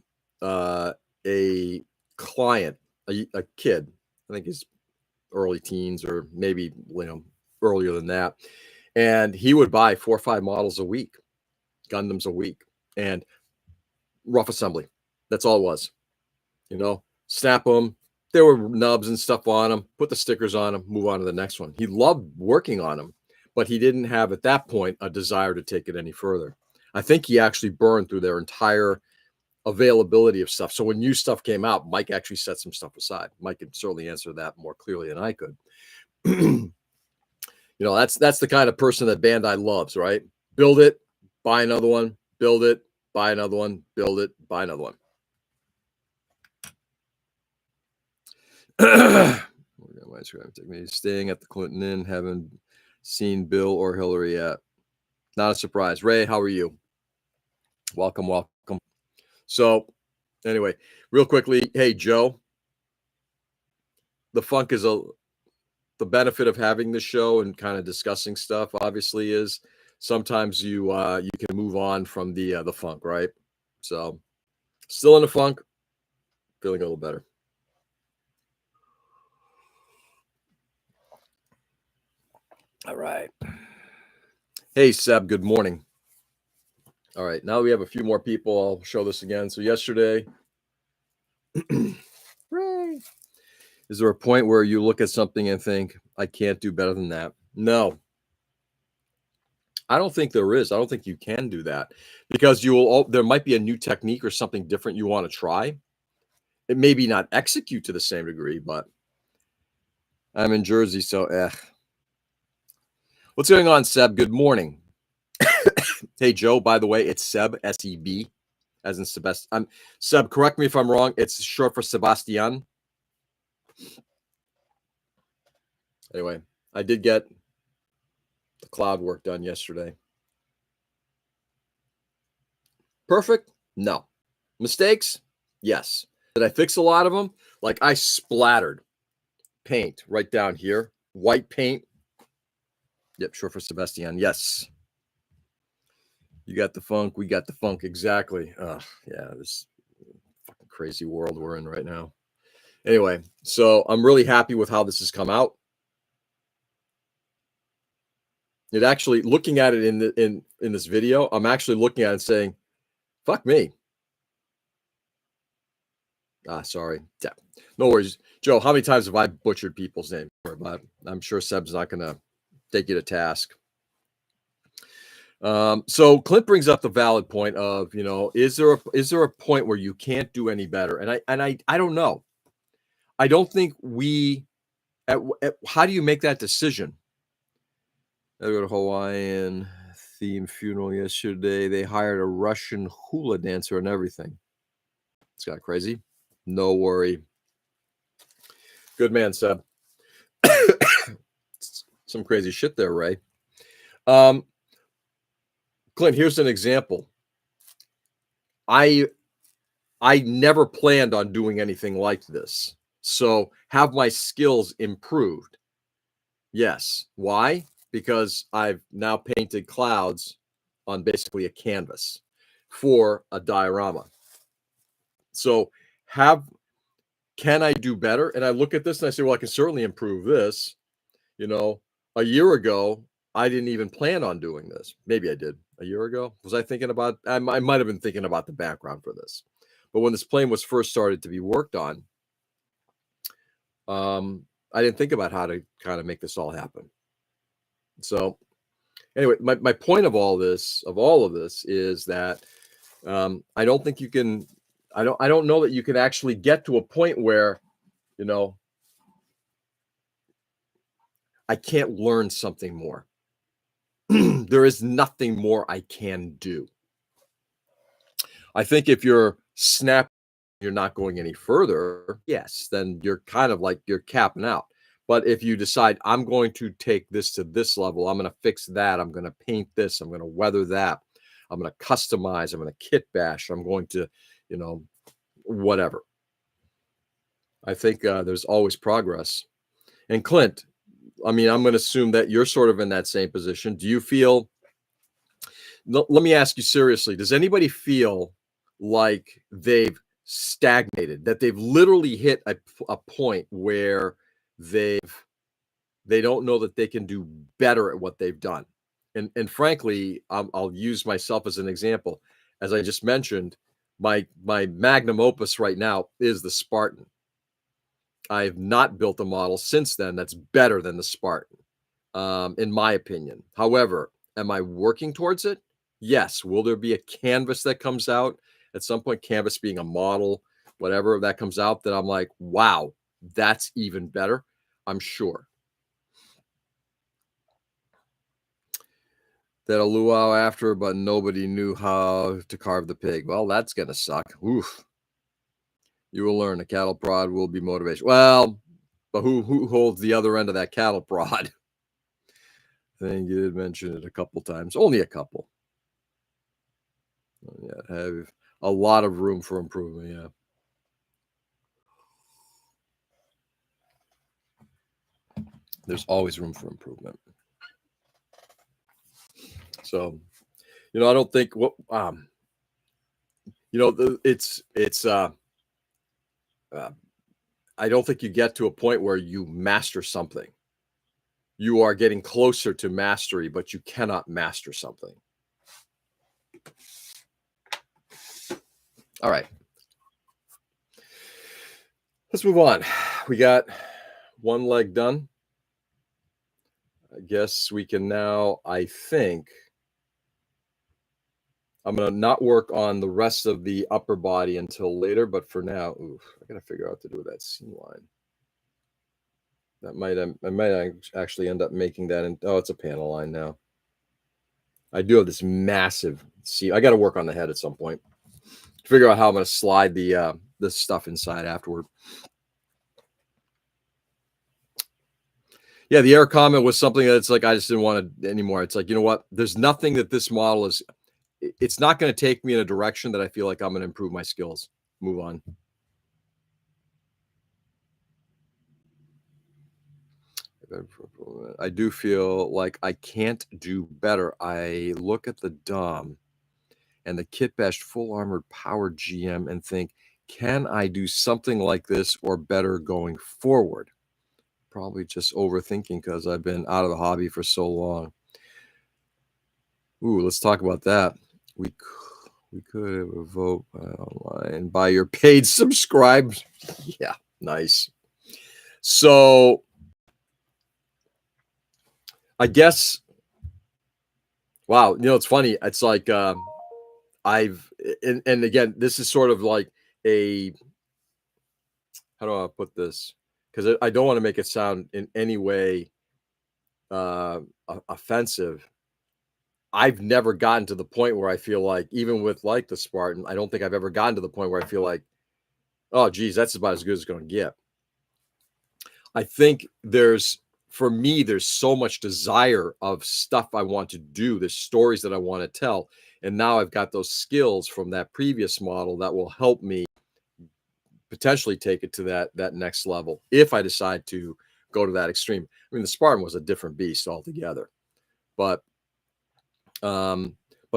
client, a kid, I think he's early teens or maybe, you know, earlier than that. And he would buy 4 or 5 models a week, Gundams a week, and rough assembly. That's all it was. You know, snap them. There were nubs and stuff on them, put the stickers on them, move on to the next one. He loved working on them, but he didn't have at that point a desire to take it any further. I think he actually burned through their entire availability of stuff. So when new stuff came out, Mike actually set some stuff aside. Mike could certainly answer that more clearly than I could. You know, that's the kind of person that Bandai loves, right? Build it, buy another one, build it, buy another one, build it, buy another one. Staying at the Clinton Inn, haven't seen Bill or Hillary yet. Not a surprise. Ray, how are you? Welcome. So anyway, real quickly, hey, Joe, the funk is the benefit of having the show and kind of discussing stuff, obviously, is sometimes you can move on from the funk, right? So still in the funk, feeling a little better. All right. Hey, Seb, good morning. All right, now we have a few more people. I'll show this again. So yesterday, is there a point where you look at something and think, I can't do better than that? No, I don't think there is. I don't think you can do that because there might be a new technique or something different you want to try. It maybe not execute to the same degree, but I'm in Jersey, so What's going on, Seb? Good morning. Hey, Joe, by the way, it's Seb, S-E-B, as in Sebastian. Seb, correct me if I'm wrong. It's short for Sebastian. Anyway, I did get the cloud work done yesterday. Perfect? No. Mistakes? Yes. Did I fix a lot of them? Like I splattered paint right down here. White paint. Yep, short for Sebastian. Yes. You got the funk. We got the funk. Exactly. Yeah, this fucking crazy world we're in right now. Anyway, so I'm really happy with how this has come out. It actually, looking at it in this video, I'm actually looking at it and saying, fuck me. Sorry. Yeah. No worries. Joe, how many times have I butchered people's names? But I'm sure Seb's not going to take you to task. So Clint brings up the valid point of, is there a point where you can't do any better? And I don't know. I don't think how do you make that decision? I go to Hawaiian theme funeral yesterday. They hired a Russian hula dancer and everything. It's kind of crazy. No worry. Good man, Seb. Some crazy shit there, Ray. Clint, here's an example. I never planned on doing anything like this. So have my skills improved? Yes. Why? Because I've now painted clouds on basically a canvas for a diorama. So can I do better? And I look at this and I say, well, I can certainly improve this. A year ago, I didn't even plan on doing this. Maybe I did a year ago. Was I thinking about, I might have been thinking about the background for this. But when this plane was first started to be worked on, I didn't think about how to kind of make this all happen. So anyway, my point of all of this is that I don't think you can, I don't know that you can actually get to a point where, I can't learn something more. There is nothing more I can do. I think if you're you're not going any further, yes, then you're kind of like you're capping out. But if you decide I'm going to take this to this level, I'm going to fix that, I'm going to paint this, I'm going to weather that, I'm going to customize, I'm going to kit bash, I'm going to, whatever. I think there's always progress. And Clint, I'm going to assume that you're sort of in that same position. Do you feel, let me ask you seriously, does anybody feel like they've stagnated, that they've literally hit a point where they don't know that they can do better at what they've done? And frankly, I'll use myself as an example. As I just mentioned, my magnum opus right now is the Spartan. I have not built a model since then that's better than the Spartan, in my opinion. However, am I working towards it? Yes. Will there be a canvas that comes out at some point? Canvas being a model, whatever that comes out that I'm like, wow, that's even better. I'm sure. That a luau after, but nobody knew how to carve the pig. Well, that's going to suck. Oof. You will learn. A cattle prod will be motivation. Well, but who holds the other end of that cattle prod? I think you did mention it a couple times. Only a couple. Yeah, have a lot of room for improvement. Yeah. There's always room for improvement. So, I don't think uh, I don't think you get to a point where you master something. You are getting closer to mastery, but you cannot master something. All right. Let's move on. We got one leg done. I guess we can now, I think, I'm going to not work on the rest of the upper body until later, but for now, I got to figure out what to do with that seam line. I might actually end up making that it's a panel line now. I do have this massive seam. I got to work on the head at some point. Figure out how I'm going to slide the stuff inside afterward. Yeah, the error comment was something that's like I just didn't want it anymore. It's like, you know what? There's nothing that this model is. It's not going to take me in a direction that I feel like I'm going to improve my skills. Move on. I do feel like I can't do better. I look at the DOM and the kit bashed full armored powered GM and think, can I do something like this or better going forward? Probably just overthinking because I've been out of the hobby for so long. Ooh, let's talk about that. We could have a vote online by your paid subscribes. Yeah, nice. So I guess, wow, it's funny. It's like and again, this is sort of like how do I put this? Because I don't want to make it sound in any way offensive. I've never gotten to the point where I feel like, even with like the Spartan, I don't think I've ever gotten to the point where I feel like, oh, geez, that's about as good as it's going to get. I think for me, there's so much desire of stuff I want to do. There's stories that I want to tell. And now I've got those skills from that previous model that will help me potentially take it to that next level if I decide to go to that extreme. I mean, the Spartan was a different beast altogether. But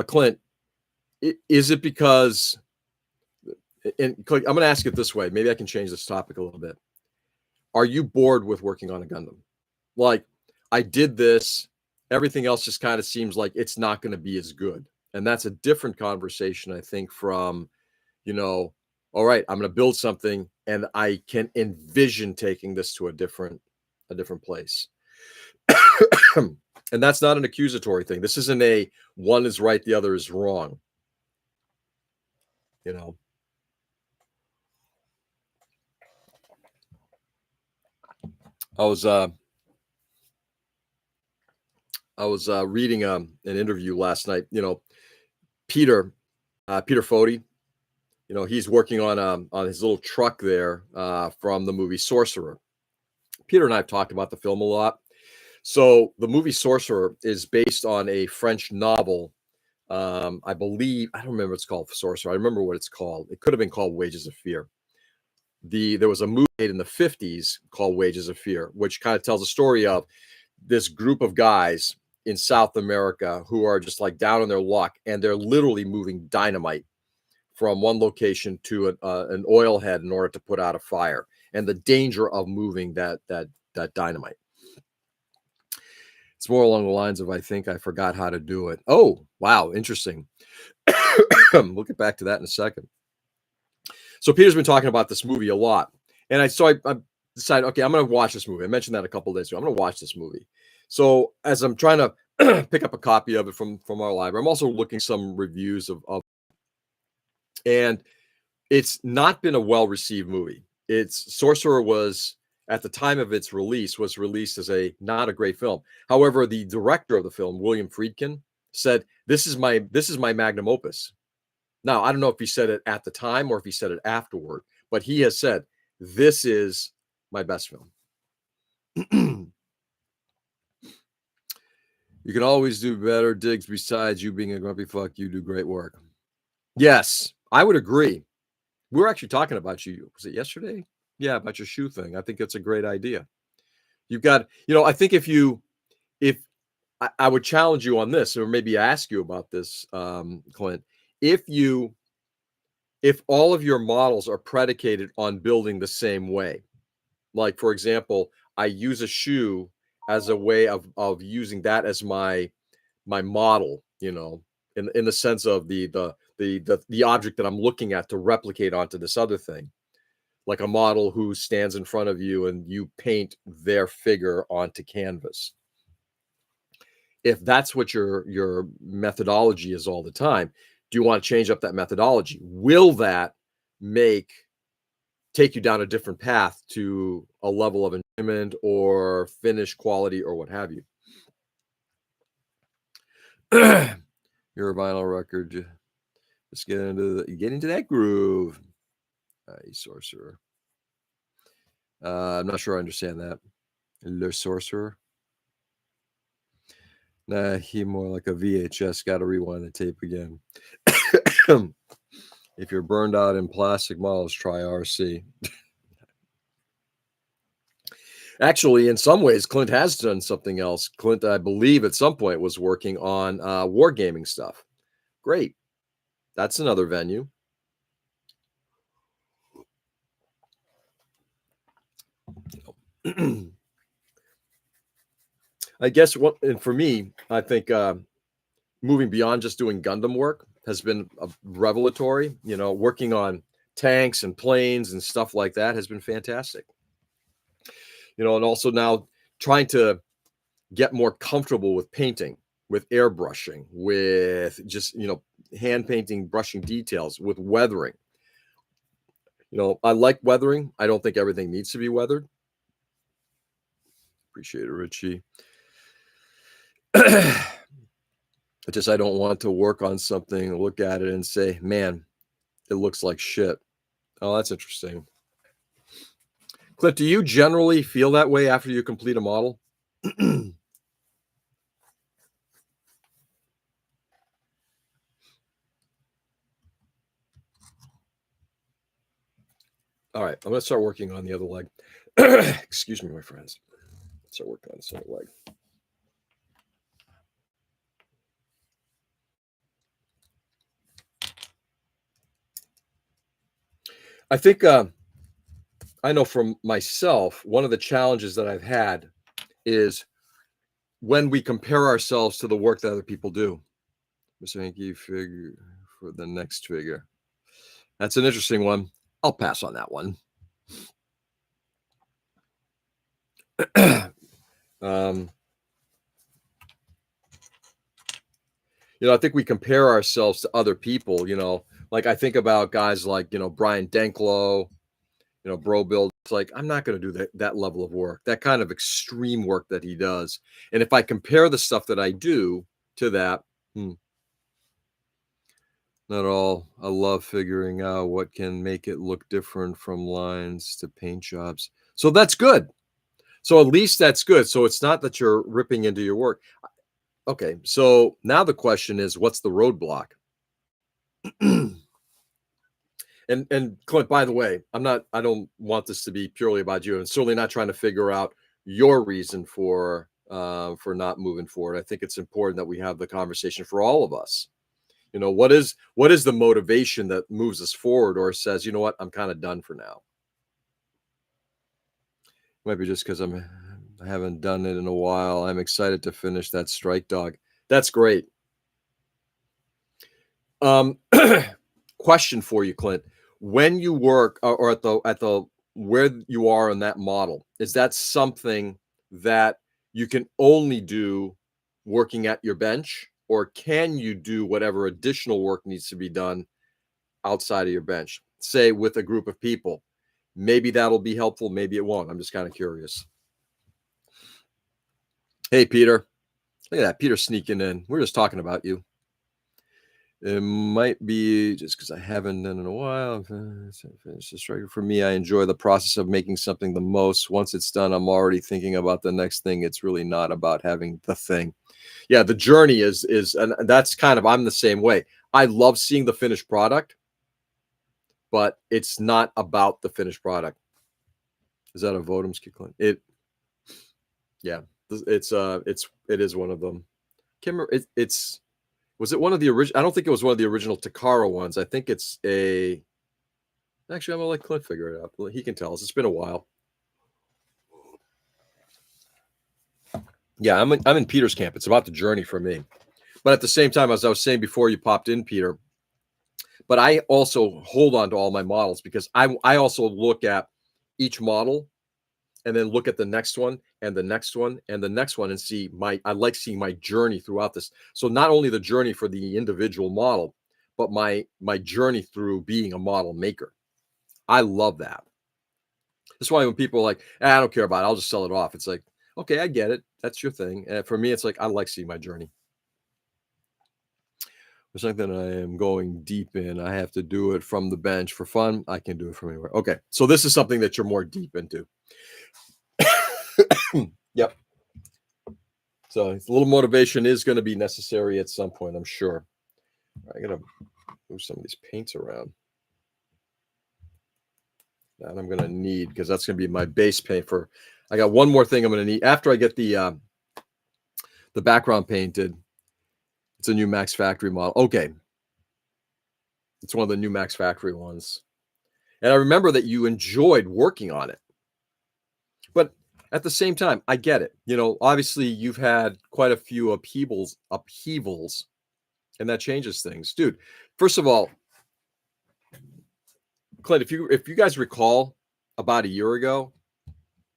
Clint, is it because, and I'm going to ask it this way, maybe I can change this topic a little bit. Are you bored with working on a Gundam? Like, I did this, everything else just kind of seems like it's not going to be as good. And that's a different conversation, I think, from, all right, I'm going to build something and I can envision taking this to a different place. And that's not an accusatory thing. This isn't a one is right, the other is wrong. I was reading an interview last night. Peter Foti, he's working on his little truck there from the movie Sorcerer. Peter and I have talked about the film a lot. So the movie Sorcerer is based on a French novel. I believe, I don't remember what it's called, Sorcerer. I remember what it's called. It could have been called Wages of Fear. There was a movie made in the 50s called Wages of Fear, which kind of tells a story of this group of guys in South America who are just like down on their luck, and they're literally moving dynamite from one location to an oil head in order to put out a fire, and the danger of moving that dynamite. It's more along the lines of, I think I forgot how to do it. Oh, wow, interesting. We'll get back to that in a second. So Peter's been talking about this movie a lot, and I decided, okay, I'm going to watch this movie. I mentioned that a couple of days ago. I'm going to watch this movie. So as I'm trying to pick up a copy of it from our library, I'm also looking some reviews of, and it's not been a well-received movie. Sorcerer was, at the time of its release, was released as not a great film. However, the director of the film, William Friedkin, said, this is my magnum opus. Now, I don't know if he said it at the time or if he said it afterward, but he has said, this is my best film. You can always do better, Diggs. Besides you being a grumpy fuck, you do great work. Yes, I would agree. We were actually talking about you. Was it yesterday? Yeah, about your shoe thing. I think it's a great idea. You've got, I think if I would challenge you on this, or maybe ask you about this, Clint. If you if all of your models are predicated on building the same way, like for example, I use a shoe as a way of using that as my model, in the sense of the object that I'm looking at to replicate onto this other thing, like a model who stands in front of you and you paint their figure onto canvas. If that's what your methodology is all the time, do you want to change up that methodology? Will that make take you down a different path to a level of enjoyment or finish quality or what have you? You're a vinyl record. Let's get into that groove. You sorcerer. I'm not sure I understand that. Le sorcerer. Nah, he more like a VHS. Got to rewind the tape again. If you're burned out in plastic models, try RC. Actually, in some ways, Clint has done something else. Clint, I believe, at some point was working on wargaming stuff. Great. That's another venue. I guess and for me, I think moving beyond just doing Gundam work has been revelatory. Working on tanks and planes and stuff like that has been fantastic. And also now trying to get more comfortable with painting, with airbrushing, with just, hand painting, brushing details, with weathering. I like weathering. I don't think everything needs to be weathered. Appreciate it, Richie. I don't want to work on something, look at it and say, man, it looks like shit. Oh, that's interesting. Cliff, do you generally feel that way after you complete a model? All right, I'm going to start working on the other leg. Excuse me, my friends. Start working on this other leg. I think I know from myself, one of the challenges that I've had is when we compare ourselves to the work that other people do. Mr. Hanky, figure for the next figure. That's an interesting one. I'll pass on that one. I think we compare ourselves to other people, like I think about guys like, Brian Denklo, Bro Build. It's like, I'm not going to do that level of work, that kind of extreme work that he does. And if I compare the stuff that I do to that, not all. I love figuring out what can make it look different from lines to paint jobs. So that's good. So at least that's good. So it's not that you're ripping into your work. Okay. So now the question is, what's the roadblock? And Clint, by the way, I don't want this to be purely about you, and certainly not trying to figure out your reason for not moving forward. I think it's important that we have the conversation for all of us. What is the motivation that moves us forward or says, you know what, I'm kind of done for now. Might be just because I haven't done it in a while. I'm excited to finish that Strike Dog. That's great. Question for you, Clint. When you work or at the where you are on that model, is that something that you can only do working at your bench, or can you do whatever additional work needs to be done outside of your bench, say with a group of people? Maybe that'll be helpful, maybe it won't. I'm just kind of curious. Hey, Peter. Look at that, Peter sneaking in. We're just talking about you. It might be just because I haven't done it in a while. Finish the striker. For me, I enjoy the process of making something the most. Once it's done, I'm already thinking about the next thing. It's really not about having the thing. Yeah, the journey is, and that's kind of, I'm the same way. I love seeing the finished product, but it's not about the finished product. Is that a Votem's Clint? Yeah. It is one of them. Can't remember. It's was it one of the original? I don't think it was one of the original Takara ones. I think it's a. Actually, I'm gonna let Clint figure it out. He can tell us. It's been a while. Yeah, I'm in Peter's camp. It's about the journey for me. But at the same time, as I was saying before you popped in, Peter, but I also hold on to all my models because I also look at each model and then look at the next one and the next one and the next one and see I like seeing my journey throughout this. So not only the journey for the individual model, but my journey through being a model maker. I love that. That's why when people are like, I don't care about it, I'll just sell it off. It's like, okay, I get it. That's your thing. And for me, it's like I like seeing my journey. There's something I am going deep in. I have to do it from the bench for fun. I can do it from anywhere. Okay. So this is something that you're more deep into. Yep. So a little motivation is going to be necessary at some point, I'm sure. I got to move some of these paints around. That I'm going to need because that's going to be my base paint for. I got one more thing I'm going to need after I get the background painted. It's a new Max Factory model. Okay. It's one of the new Max Factory ones. And I remember that you enjoyed working on it. But at the same time, I get it. You know, obviously you've had quite a few upheavals, and that changes things. Dude, first of all, Clint, if you guys recall about a year ago,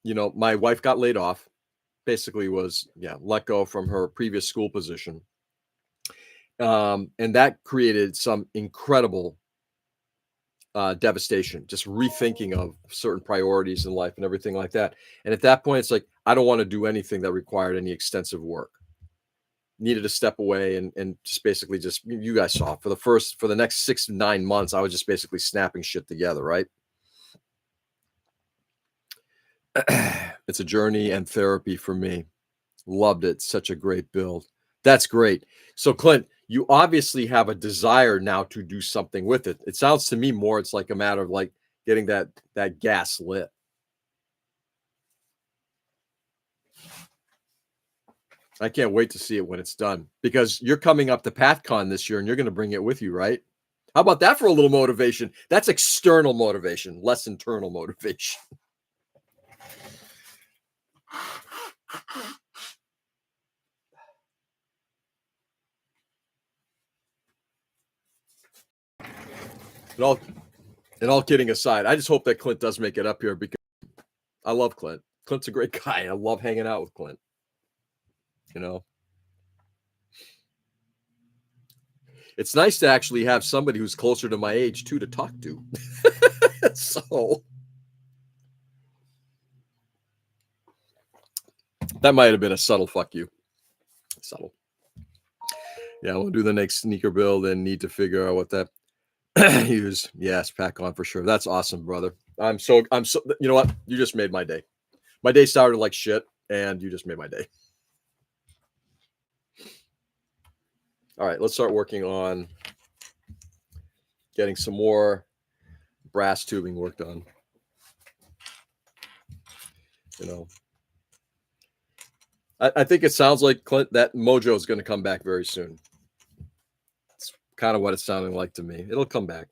you know, my wife got laid off, basically was let go from her previous school position. And that created some incredible devastation, just rethinking of certain priorities in life and everything like that. And at that point, it's like, I don't want to do anything that required any extensive work. Needed to step away and just basically just, you guys saw for the next 6 to 9 months, I was just basically snapping shit together, right? It's a journey and therapy for me. Loved it. Such a great build. That's great. So Clint, you obviously have a desire now to do something with it. It sounds to me more it's like a matter of like getting that gas lit. I can't wait to see it when it's done because you're coming up to PathCon this year and you're going to bring it with you, right? How about that for a little motivation? That's external motivation, less internal motivation. And all kidding aside, I just hope that Clint does make it up here because I love Clint. Clint's a great guy. I love hanging out with Clint. You know, it's nice to actually have somebody who's closer to my age too to talk to. So that might have been a subtle fuck you. Subtle. Yeah, we'll do the next sneaker build and need to figure out what that use. Yes, pack on for sure. That's awesome, brother. I'm so you know what? You just made my day. My day started like shit, and you just made my day. All right, let's start working on getting some more brass tubing work done. You know, I think it sounds like Clint that mojo is going to come back very soon. It's kind of what it's sounding like to me. It'll come back.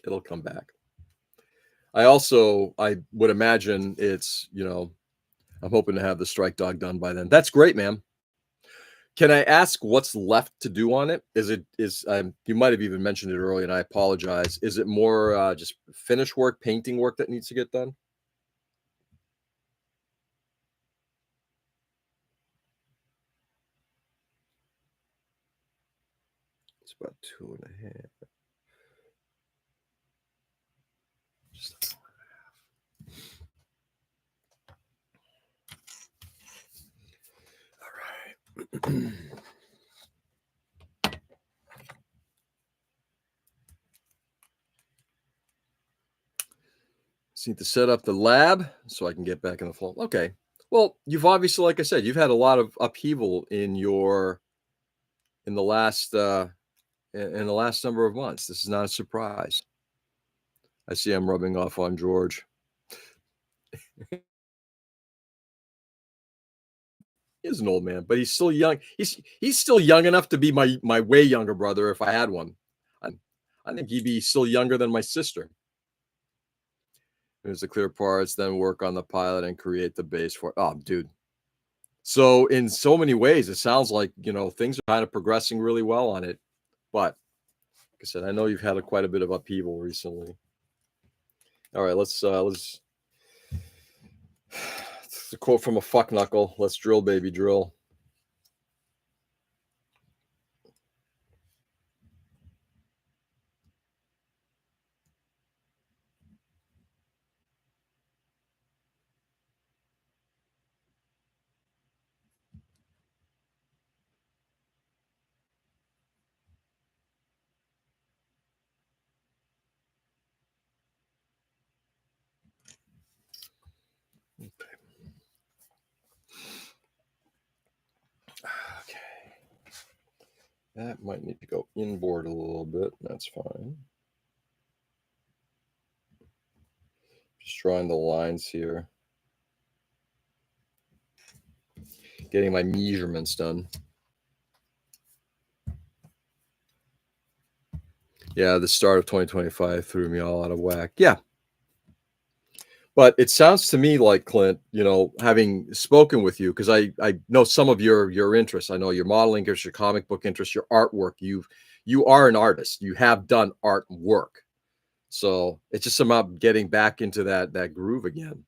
It'll come back. I would imagine it's, you know, I'm hoping to have the strike dog done by then. That's great, man. Can I ask what's left to do on it? You might have even mentioned it earlier, and I apologize. Is it more just finish work, painting work that needs to get done? It's about 2.5. Just all right. Just need to set up the lab so I can get back in the flow. Okay. Well, you've obviously, like I said, you've had a lot of upheaval in the last number of months. This is not a surprise. I see I'm rubbing off on George. He is an old man, but he's still young. He's still young enough to be my way younger brother if I had one. I, I think he'd be still younger than my sister. There's the clear parts, then work on the pilot and create the base for. Oh, dude. So in so many ways, it sounds like things are kind of progressing really well on it. But like I said, I know you've had quite a bit of upheaval recently. All right, let's it's a quote from a fuck knuckle. Let's drill, baby, drill. Okay. That might need to go inboard a little bit. That's fine. Just drawing the lines here. Getting my measurements done. Yeah, the start of 2025 threw me all out of whack. Yeah. But it sounds to me like, Clint, having spoken with you, because I know some of your interests. I know your modeling interests, your comic book interests, your artwork. You are an artist. You have done art work. So it's just about getting back into that groove again.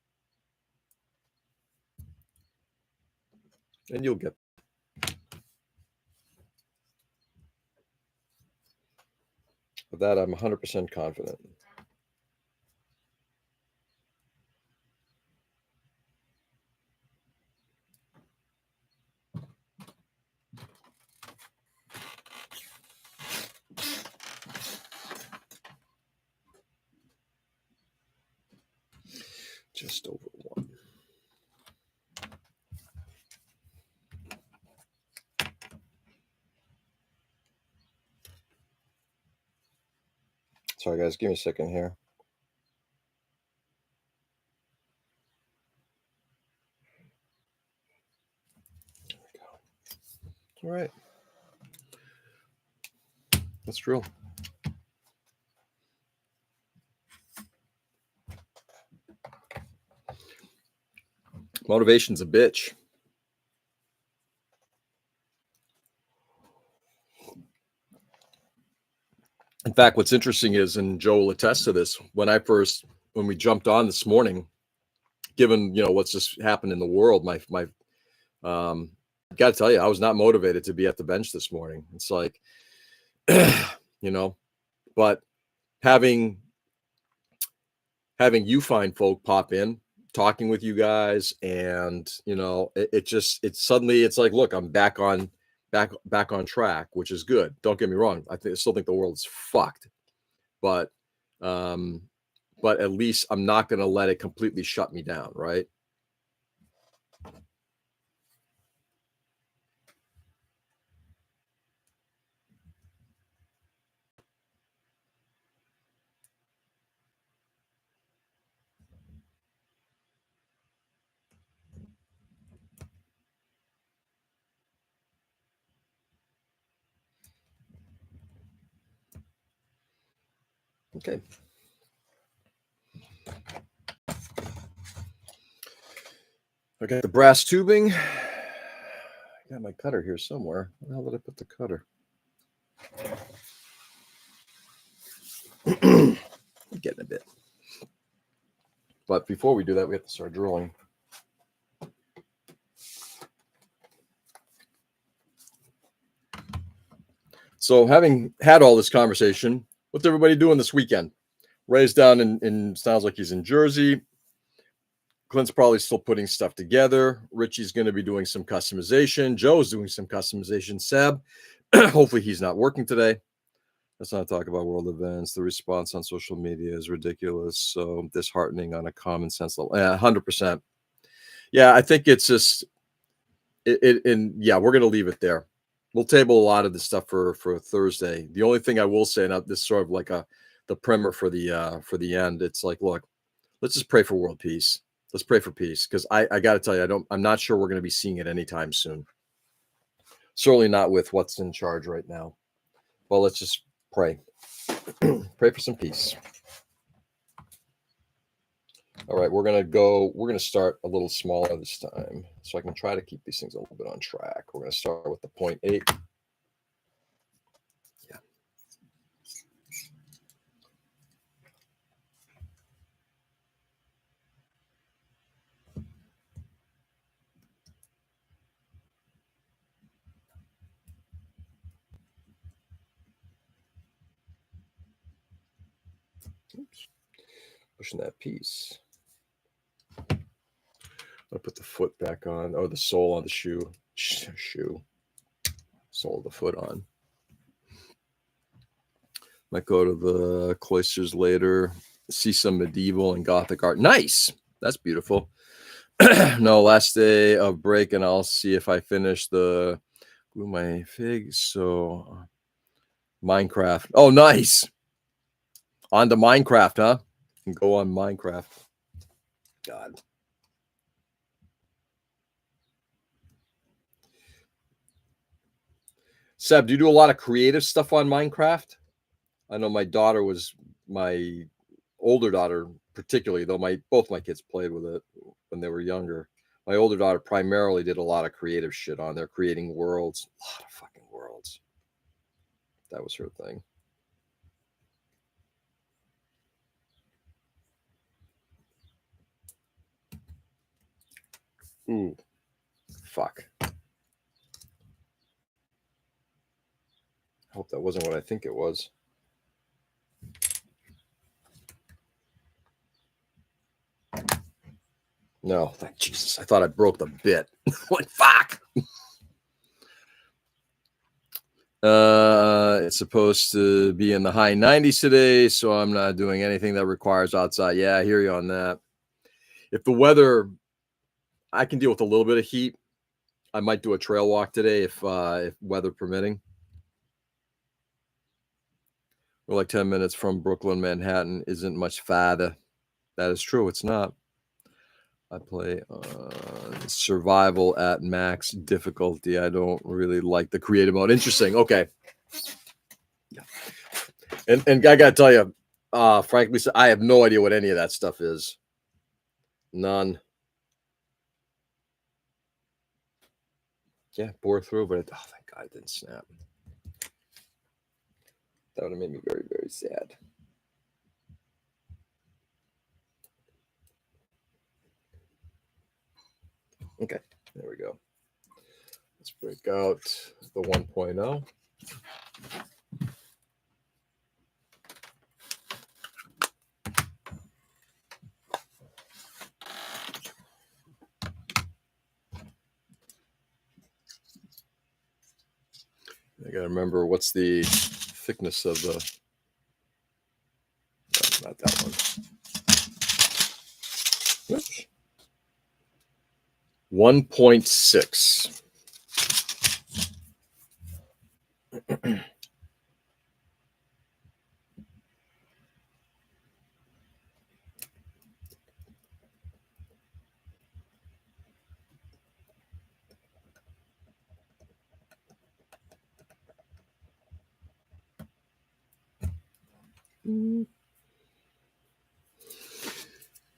And you'll get. With that, I'm 100% confident. Just over one. Sorry, guys. Give me a second here. There we go. All right. Let's drill. Motivation's a bitch. In fact, what's interesting is, and Joe will attest to this, when we jumped on this morning, given what's just happened in the world, my got to tell you, I was not motivated to be at the bench this morning. It's like, but having you fine folk pop in, talking with you guys, and it suddenly it's like, look, I'm back on track, which is good. Don't get me wrong. I still think the world is fucked, but at least I'm not going to let it completely shut me down, right? Okay. I got the brass tubing. I got my cutter here somewhere. Where the hell did I put the cutter? Getting a bit. But before we do that, we have to start drilling. So having had all this conversation, what's everybody doing this weekend? Ray's down in sounds like he's in Jersey. Clint's probably still putting stuff together. Richie's going to be doing some customization. Joe's doing some customization. Seb, hopefully he's not working today. Let's not talk about world events. The response on social media is ridiculous. So disheartening on a common sense level. 100%. Yeah, I think it's just and yeah, we're going to leave it there. We'll table a lot of this stuff for Thursday. The only thing I will say, and this is sort of like the primer for the end. It's like, look, let's just pray for world peace. Let's pray for peace, because I got to tell you, I'm not sure we're going to be seeing it anytime soon. Certainly not with what's in charge right now. Well, let's just pray. Pray for some peace. All right, we're going to start a little smaller this time, so I can try to keep these things a little bit on track. We're going to start with the 0.8. Yeah. Oops. Pushing that piece. I'm going to put the foot back on, or the sole on the shoe. Sole of the foot on. Might go to the cloisters later, see some medieval and Gothic art. Nice. That's beautiful. No, last day of break, and I'll see if I finish the glue my figs. So Minecraft. Oh, nice. On to Minecraft, huh? Go on Minecraft. God. Seb, do you do a lot of creative stuff on Minecraft? I know my older daughter, particularly, though both my kids played with it when they were younger. My older daughter primarily did a lot of creative shit on there, creating worlds. A lot of fucking worlds. That was her thing. Ooh. Fuck. I hope that wasn't what I think it was. No, thank Jesus. I thought I broke the bit. What? Fuck. It's supposed to be in the high 90s today, so I'm not doing anything that requires outside. Yeah, I hear you on that. If the weather, I can deal with a little bit of heat. I might do a trail walk today if weather permitting. We're like 10 minutes from Brooklyn. Manhattan isn't much farther. That is true. It's not. I play survival at max difficulty. I don't really like the creative mode. Interesting. Okay. Yeah. And I gotta tell you, frankly, I have no idea what any of that stuff is. None. Yeah, bore through, but thank God it didn't snap. That would have made me very, very sad. Okay, there we go. Let's break out the 1.0. I gotta remember what's the thickness of the. No, not that one. Oops. 1.6.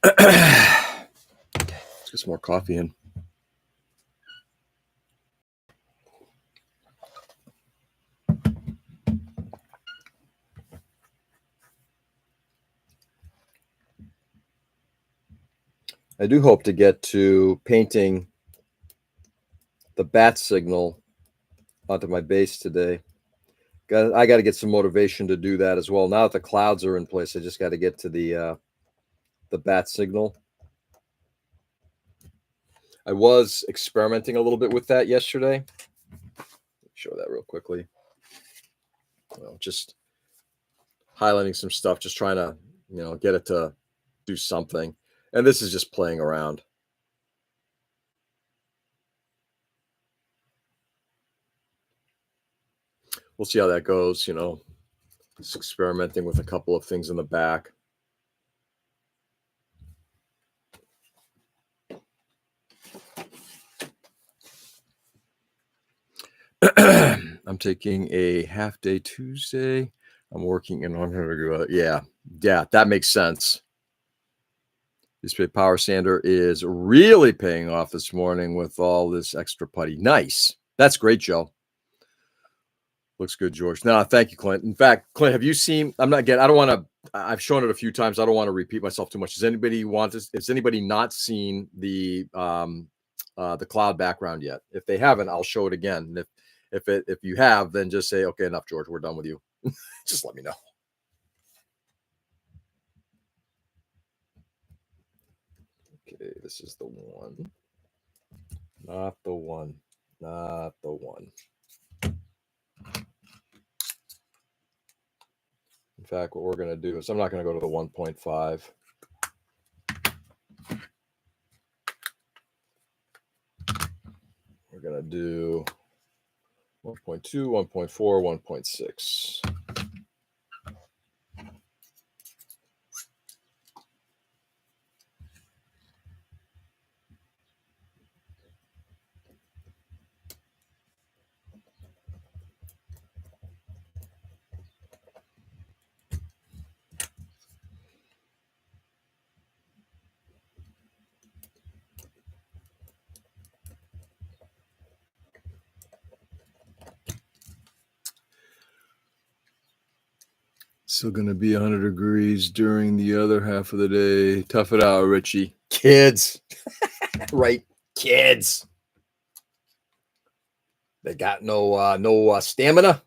Let's get some more coffee in. I do hope to get to painting the bat signal onto my base today. I got to get some motivation to do that as well. Now that the clouds are in place, I just got to get to the bat signal. I was experimenting a little bit with that yesterday. Show that real quickly. Well, just highlighting some stuff, just trying to, get it to do something. And this is just playing around. We'll see how that goes, just experimenting with a couple of things in the back. I'm taking a half day Tuesday. I'm working in 100 degree. Yeah, that makes sense. This power sander is really paying off this morning with all this extra putty. Nice. That's great, Joe. Looks good, George. No, thank you, Clint. In fact, Clint, have you seen? I don't want to. I've shown it a few times. I don't want to repeat myself too much. Does anybody want this? Has anybody not seen the cloud background yet? If they haven't, I'll show it again. And if you have, then just say, okay, enough, George. We're done with you. Just let me know. Okay, this is the one. Not the one. Not the one. In fact, what we're going to do is I'm not going to go to the 1.5. We're going to do 1.2, 1.4, 1.6. Still going to be 100 degrees during the other half of the day. Tough it out, Richie. Kids. Right. Kids. They got no stamina.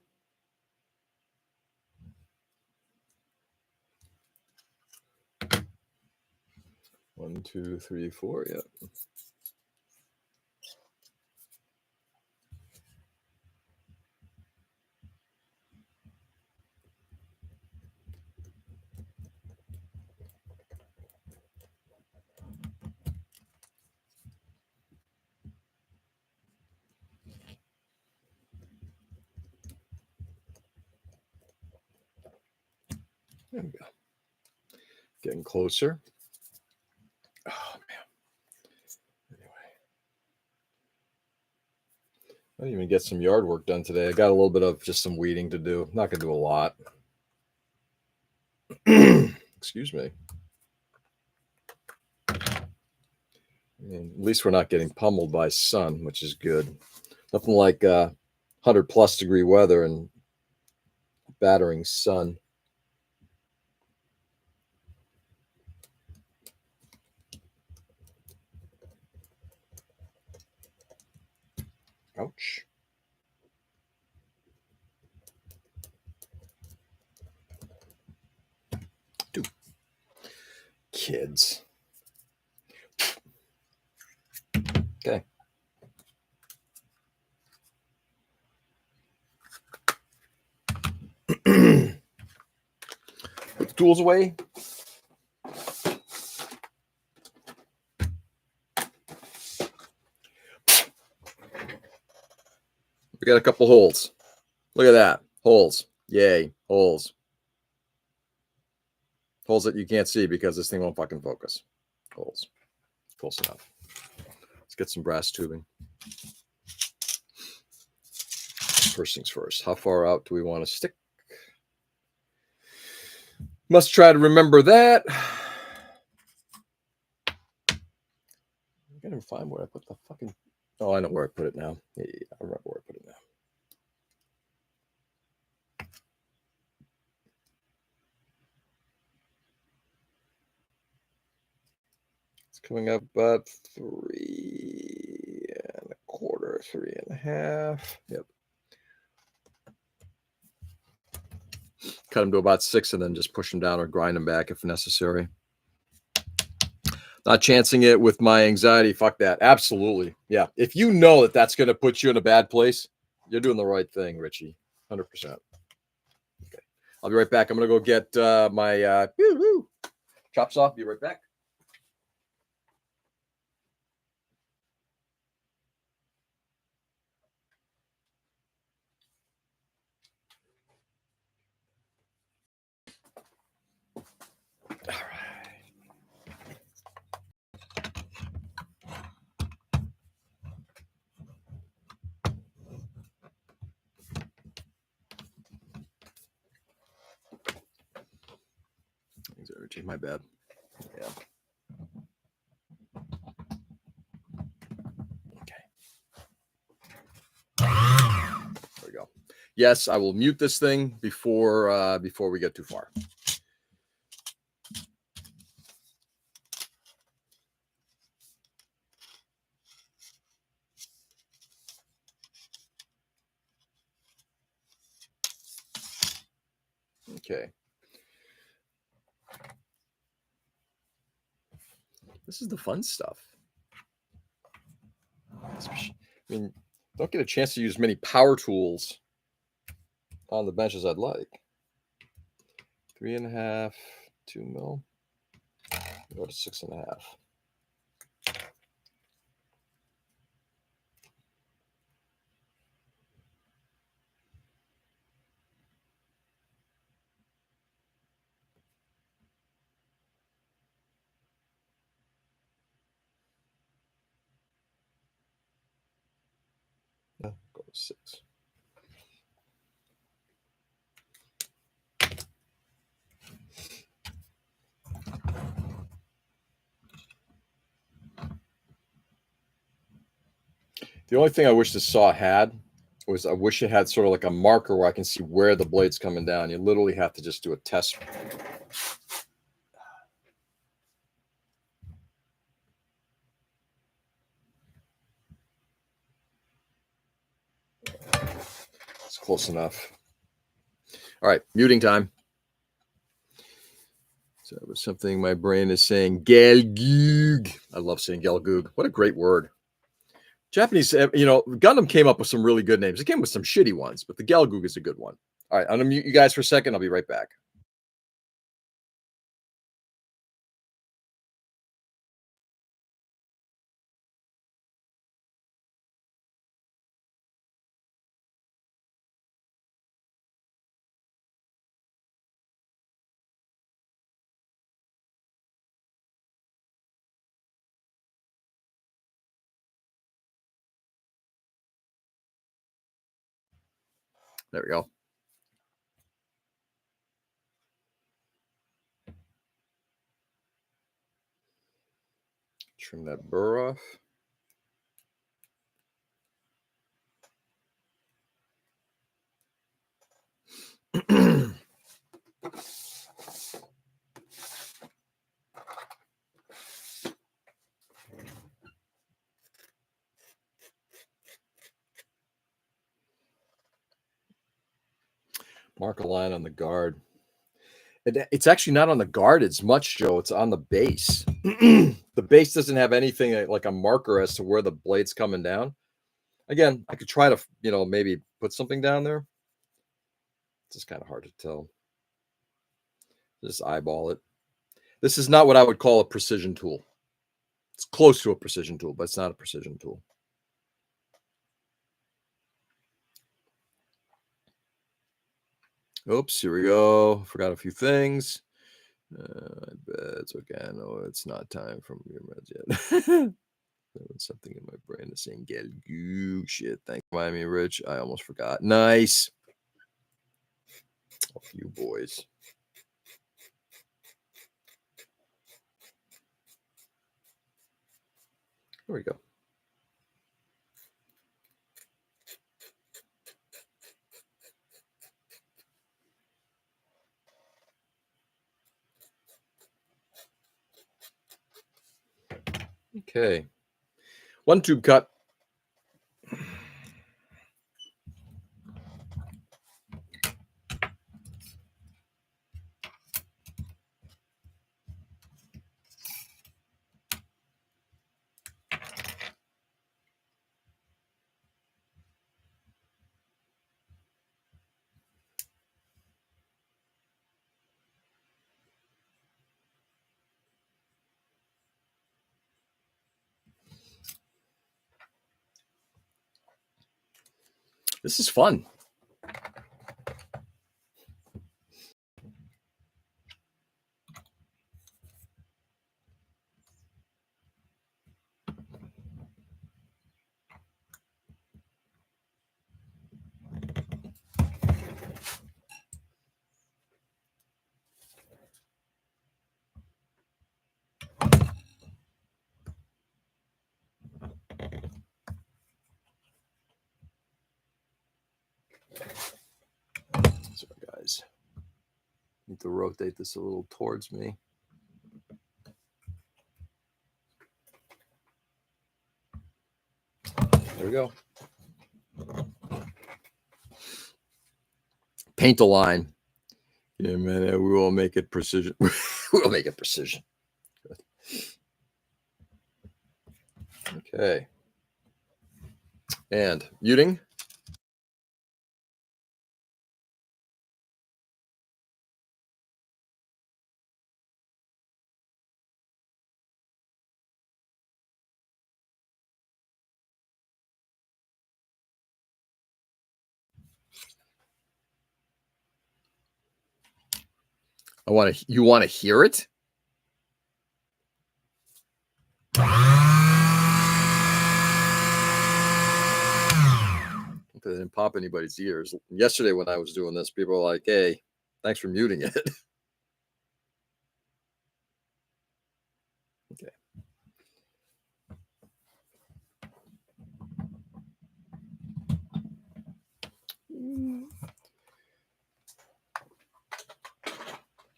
One, two, three, four. Yep. There we go. Getting closer. Oh, man. Anyway. I didn't even get some yard work done today. I got a little bit of just some weeding to do. I'm not going to do a lot. Excuse me. At least we're not getting pummeled by sun, which is good. Nothing like 100 plus degree weather and battering sun. Ouch. Dude. Kids. Okay. Put the tools away. We got a couple holes. Look at that. Holes. Yay. Holes. Holes that you can't see because this thing won't fucking focus. Holes. Close enough. Let's get some brass tubing. First things first. How far out do we want to stick? Must try to remember that. I gotta find where I put the fucking... Oh, I know where I put it now. Yeah, I remember where I put it now. It's coming up about 3 1/4, 3 1/2. Yep. Cut them to about 6 and then just push them down or grind them back if necessary. Not chancing it with my anxiety. Fuck that. Absolutely. Yeah. If you know that that's going to put you in a bad place, you're doing the right thing, Richie. 100%. Okay. I'll be right back. I'm going to go get my chops off. Be right back. All right. Richie, my bad. Yeah. Okay. There we go. Yes, I will mute this thing before we get too far. Okay. This is the fun stuff. I mean, don't get a chance to use many power tools on the bench as I'd like. 3.5, 2 mil. Go to 6.5. Go to 6. The only thing I wish this saw had was I wish it had sort of like a marker where I can see where the blade's coming down. You literally have to just do a test. It's close enough. All right, muting time. So that was something my brain is saying. Gelgoog. I love saying Gelgoog. What a great word. Japanese, Gundam came up with some really good names. It came with some shitty ones, but the Gelgoog is a good one. All right, I'm going to mute you guys for a second. I'll be right back. There we go. Trim that burr off. Mark a line on the guard. It's actually not on the guard as much, Joe. It's on the base. The base doesn't have anything like a marker as to where the blade's coming down. Again, I could try to, maybe put something down there. It's just kind of hard to tell. Just eyeball it. This is not what I would call a precision tool. It's close to a precision tool, but it's not a precision tool. Oops, here we go. Forgot a few things. I bet it's okay. I know it's not time for your meds yet. Something in my brain is saying get goo shit. Thank you, Rich. I almost forgot. Nice. A few boys. Here we go. Okay. One tube cut. This is fun. need to rotate this a little towards me. There we go. Paint a line. Yeah, man, we will make it precision. We'll make it precision. Good. Okay. And muting. You want to hear it? It didn't pop anybody's ears. Yesterday when I was doing this, people were like, hey, thanks for muting it. Okay.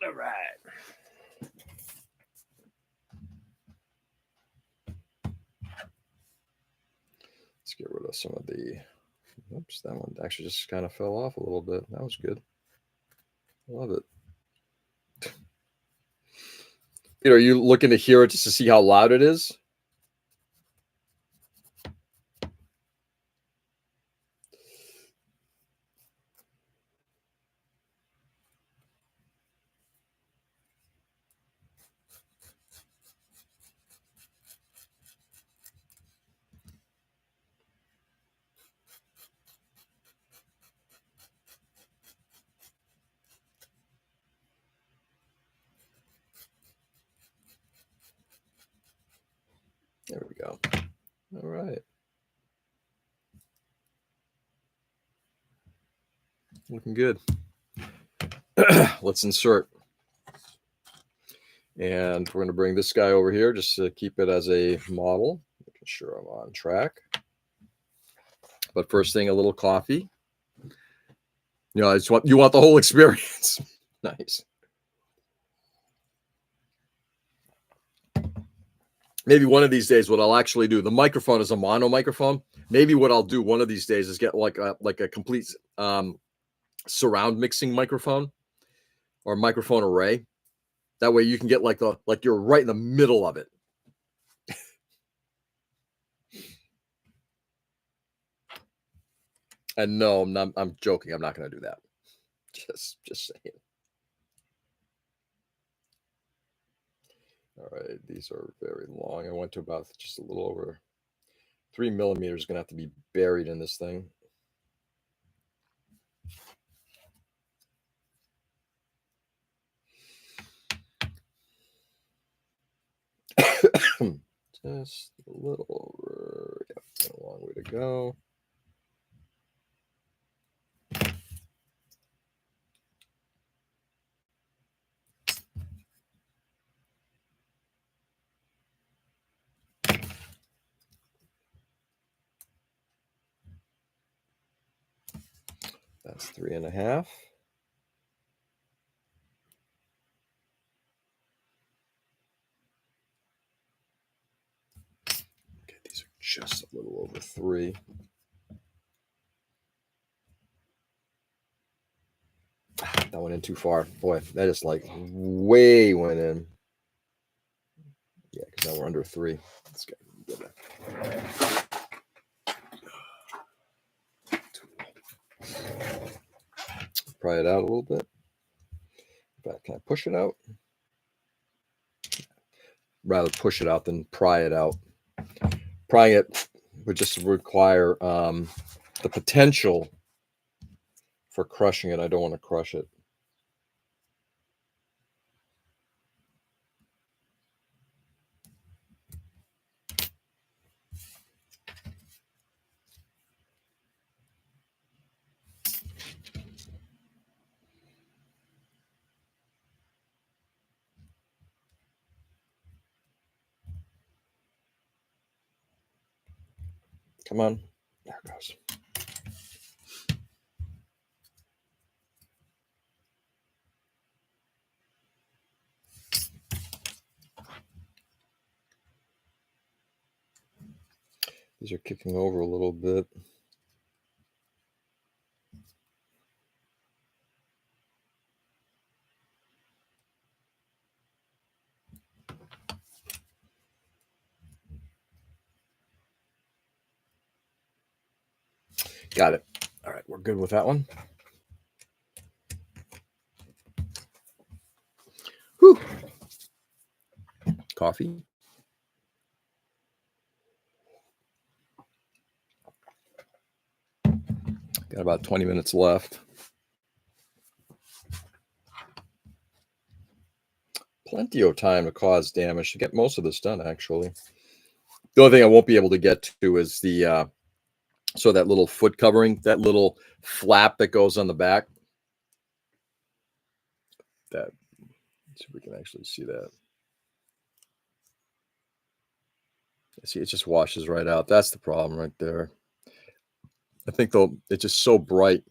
All right. Let's get rid of some of the, oops, that one actually just kind of fell off a little bit. That was good. Love it. Are you looking to hear it just to see how loud it is? There we go. All right. Looking good. Let's insert. And we're going to bring this guy over here just to keep it as a model. Making sure I'm on track. But first thing, a little coffee. I just want, you want the whole experience. Nice. Maybe one of these days, what I'll actually do, the microphone is a mono microphone. Maybe what I'll do one of these days is get like a complete surround mixing microphone or microphone array. That way you can get like you're right in the middle of it. And no, I'm joking. I'm not going to do that. Just saying. All right, these are very long. I went to about just a little over 3 millimeters. Going to have to be buried in this thing. Just a little over. Yep, a long way to go. That's 3.5. Okay, these are just a little over 3. That went in too far. Boy, that just like way went in. Yeah, because now we're under 3. Let's get it. Pry it out a little bit. But can I push it out? Rather push it out than pry it out. Prying it would just require the potential for crushing it. I don't want to crush it. Come on. There it goes. These are kicking over a little bit. Got it. All right, we're good with that one. Whew. Coffee. Got about 20 minutes left. Plenty of time to cause damage to get most of this done, actually. The only thing I won't be able to get to is the so that little foot covering, that little flap that goes on the back. That, let's see if we can actually see that. See, it just washes right out. That's the problem right there. I think though it's just so bright.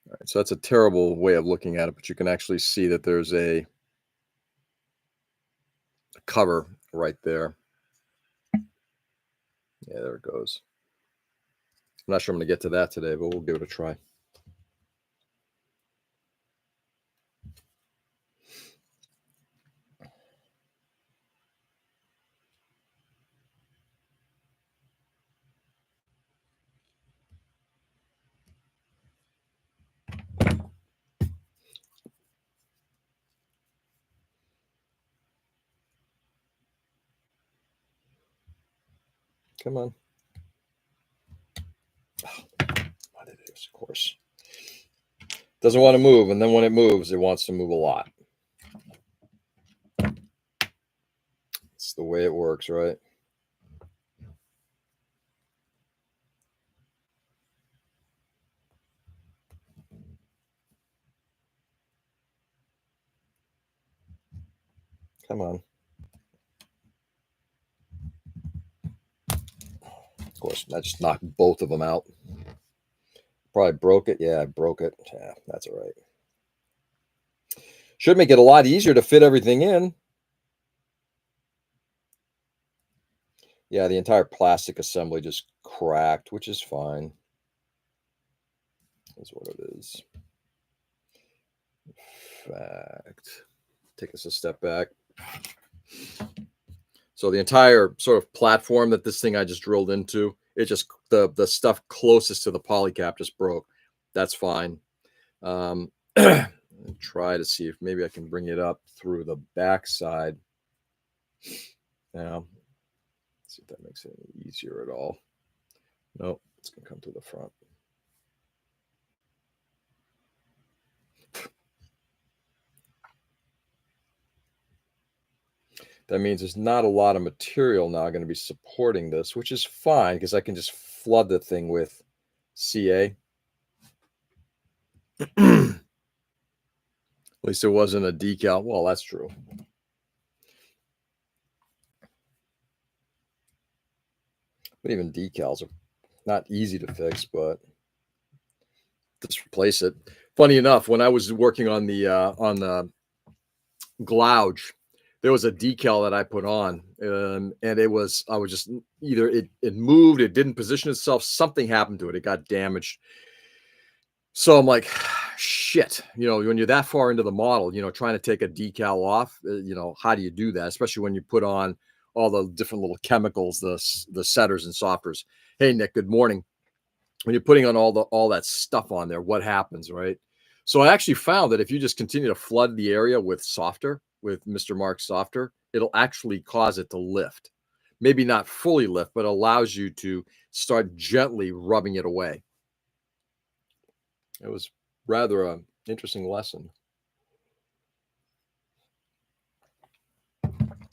All right, so that's a terrible way of looking at it, but you can actually see that there's a cover right there. Yeah, there it goes. I'm not sure I'm going to get to that today, but we'll give it a try. Come on. What it is, of course. Doesn't want to move, and then when it moves, it wants to move a lot. It's the way it works, right? Come on. Of course, I just knocked both of them out. Probably broke it. Yeah, I broke it. Yeah, that's all right. Should make it a lot easier to fit everything in. Yeah, the entire plastic assembly just cracked, which is fine. That's what it is. In fact, take us a step back. So the entire sort of platform that this thing I just drilled into, it just the stuff closest to the polycap just broke. That's fine. Try to see if maybe I can bring it up through the back side. Now, see if that makes it any easier at all. Nope, it's gonna come to the front. That means there's not a lot of material now going to be supporting this, which is fine because I can just flood the thing with CA. At least there wasn't a decal. Well, that's true. But even decals are not easy to fix, but just replace it. Funny enough, when I was working on the gouge, there was a decal that I put on, and I was just either it moved, it didn't position itself, something happened to it, it got damaged. So I'm like, shit, when you're that far into the model, trying to take a decal off, how do you do that? Especially when you put on all the different little chemicals, the setters and softers. Hey, Nick, good morning. When you're putting on all that stuff on there, what happens, right? So I actually found that if you just continue to flood the area with softer, with Mr. Mark's softer, it'll actually cause it to lift. Maybe not fully lift, but allows you to start gently rubbing it away. It was rather an interesting lesson.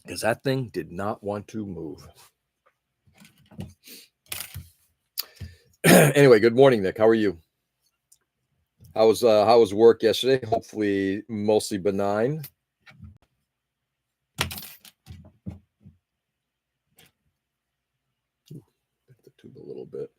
Because that thing did not want to move. Anyway, good morning, Nick. How are you? How was work yesterday? Hopefully mostly benign. Lift the tube a little bit.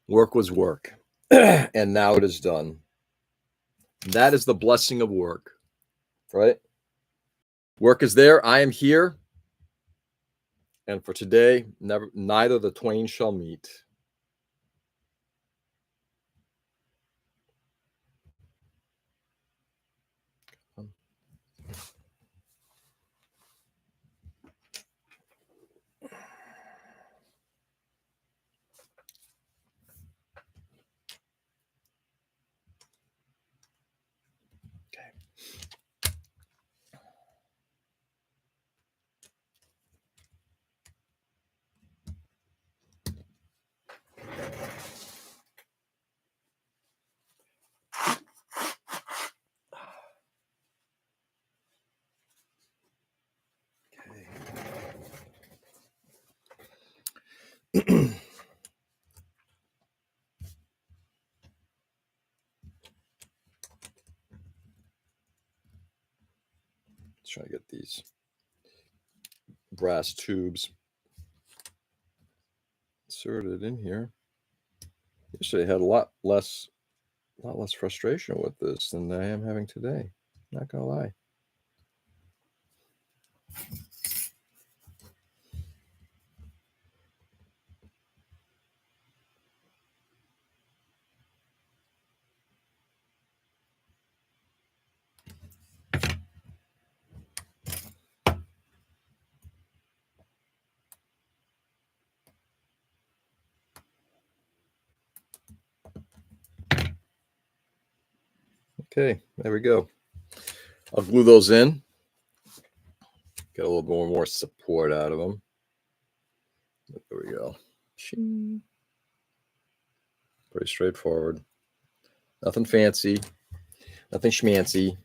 Work was work, and now it is done. That is the blessing of work, right? Work is there. I am here. And for today, neither the twain shall meet. Okay. Let's try to get these brass tubes inserted in here. Yesterday I had a lot less frustration with this than I am having today. Not gonna lie. Okay, there we go. I'll glue those in. Get a little more support out of them. There we go. Pretty straightforward. Nothing fancy. Nothing schmancy.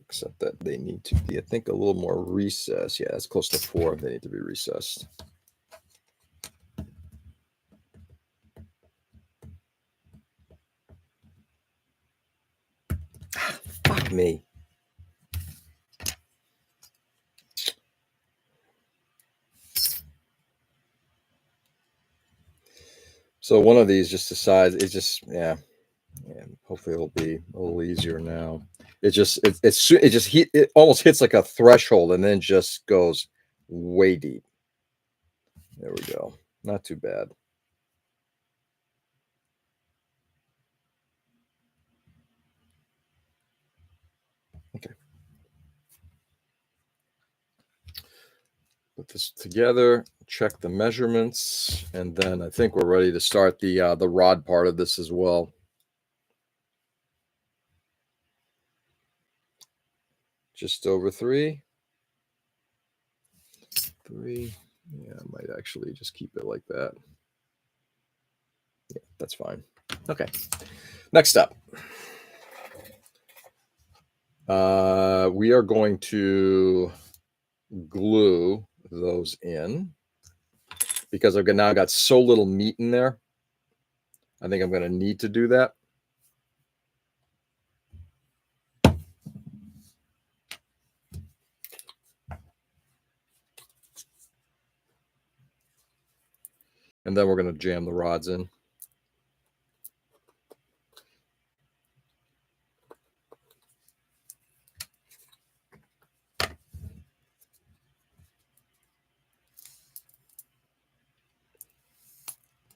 Except that they need to be, I think, a little more recessed. Yeah, it's close to 4. They need to be recessed. Fuck me. So one of these just decides, it just, yeah. Hopefully it'll be a little easier now. It almost hits like a threshold and then just goes way deep. There we go. Not too bad. Okay. Put this together, check the measurements, and then I think we're ready to start the rod part of this as well. Just over 3. 3. Yeah, I might actually just keep it like that. Yeah, that's fine. Okay. Next up. We are going to glue those in because I've now got so little meat in there. I think I'm going to need to do that. And then we're going to jam the rods in.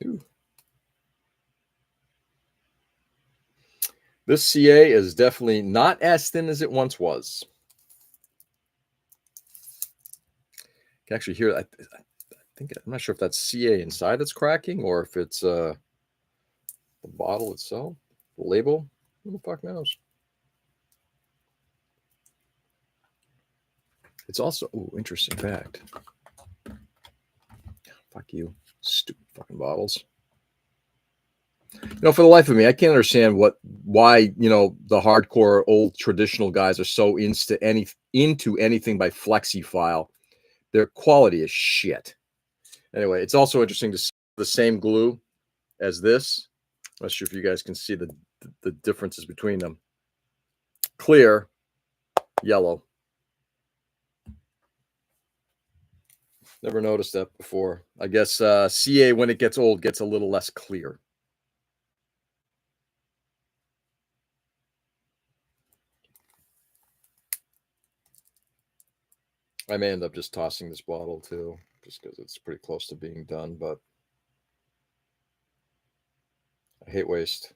Ooh. This CA is definitely not as thin as it once was. You can actually hear, I think, I'm not sure if that's CA inside that's cracking or if it's the bottle itself, the label. Who the fuck knows? It's also, interesting fact. Fuck you, stupid fucking bottles. For the life of me, I can't understand why the hardcore old traditional guys are so into anything by FlexiFile. Their quality is shit. Anyway, it's also interesting to see the same glue as this. I'm not sure if you guys can see the differences between them. Clear, yellow. Never noticed that before. I guess CA, when it gets old, gets a little less clear. I may end up just tossing this bottle too, just because it's pretty close to being done, but I hate waste.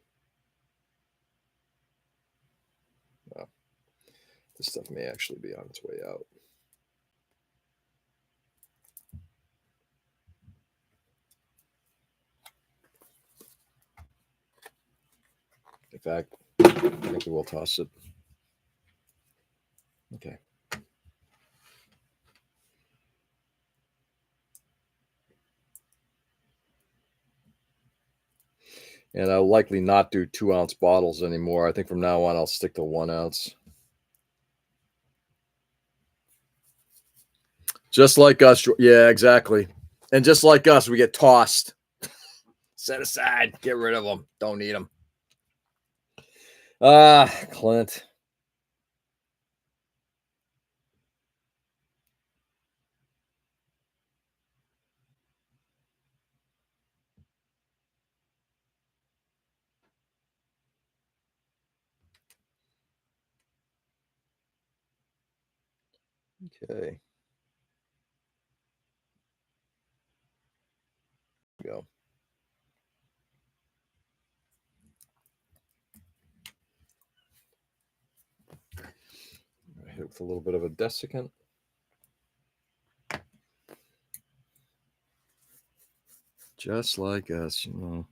Oh, this stuff may actually be on its way out. In fact, I think we'll toss it. Okay. And I'll likely not do 2-ounce bottles anymore. I think from now on, I'll stick to 1 ounce. Just like us. Yeah, exactly. And just like us, we get tossed. Set aside. Get rid of them. Don't need them. Clint. Okay. Go. I hit it with a little bit of a desiccant. Just like us, you know.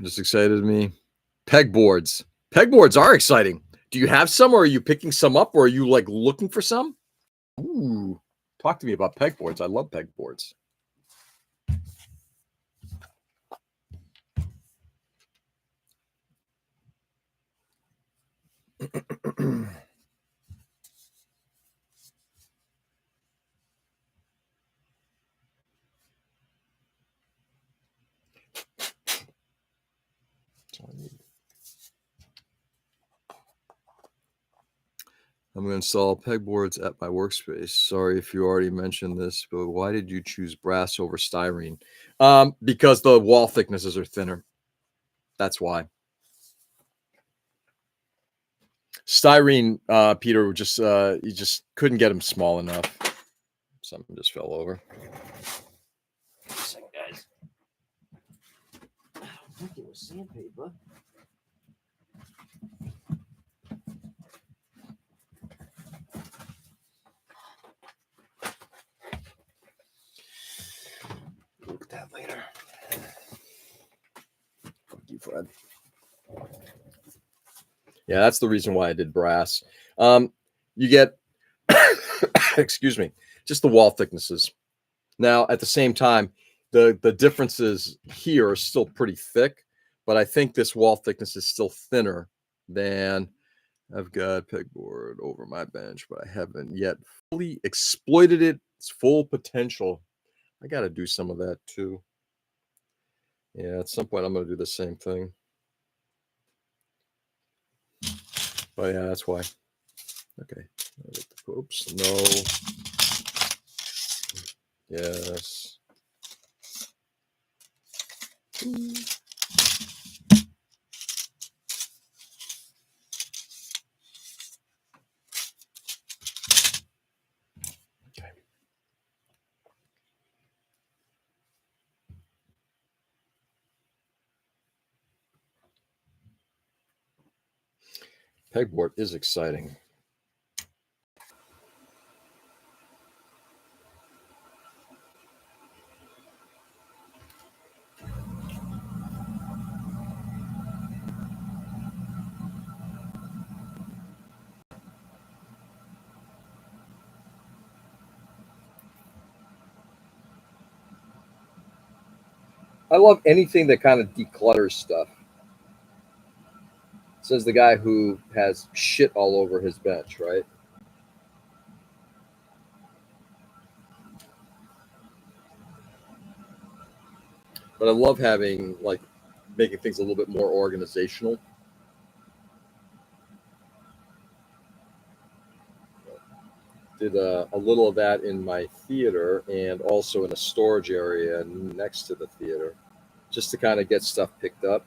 Just excited me. Pegboards. Pegboards are exciting. Do you have some, or are you picking some up, or are you like looking for some? Ooh, talk to me about pegboards. I love pegboards. I'm going to install pegboards at my workspace. Sorry if you already mentioned this, but why did you choose brass over styrene? Because the wall thicknesses are thinner. That's why. Styrene, Peter, just you just couldn't get them small enough. Something just fell over. Listen, guys. I don't think it was sandpaper. Look at that later. Fuck you, Fred. Yeah, that's the reason why I did brass. You get, excuse me, just the wall thicknesses. Now, at the same time, the differences here are still pretty thick, but I think this wall thickness is still thinner than I've got pegboard over my bench, but I haven't yet fully exploited its full potential. I got to do some of that too. Yeah, at some point I'm going to do the same thing. But yeah, that's why. Okay. Oops. No. Yes. Okay. Pegboard is exciting. I love anything that kind of declutters stuff. Says the guy who has shit all over his bench, right? But I love having, like, making things a little bit more organizational. did a little of that in my theater and also in a storage area next to the theater, just to kind of get stuff picked up.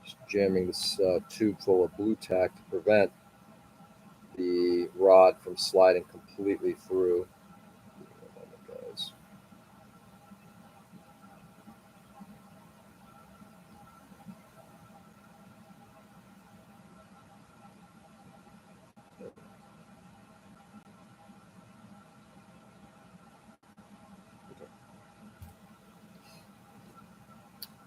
Just jamming this tube full of blue tack to prevent the rod from sliding completely through. Guys.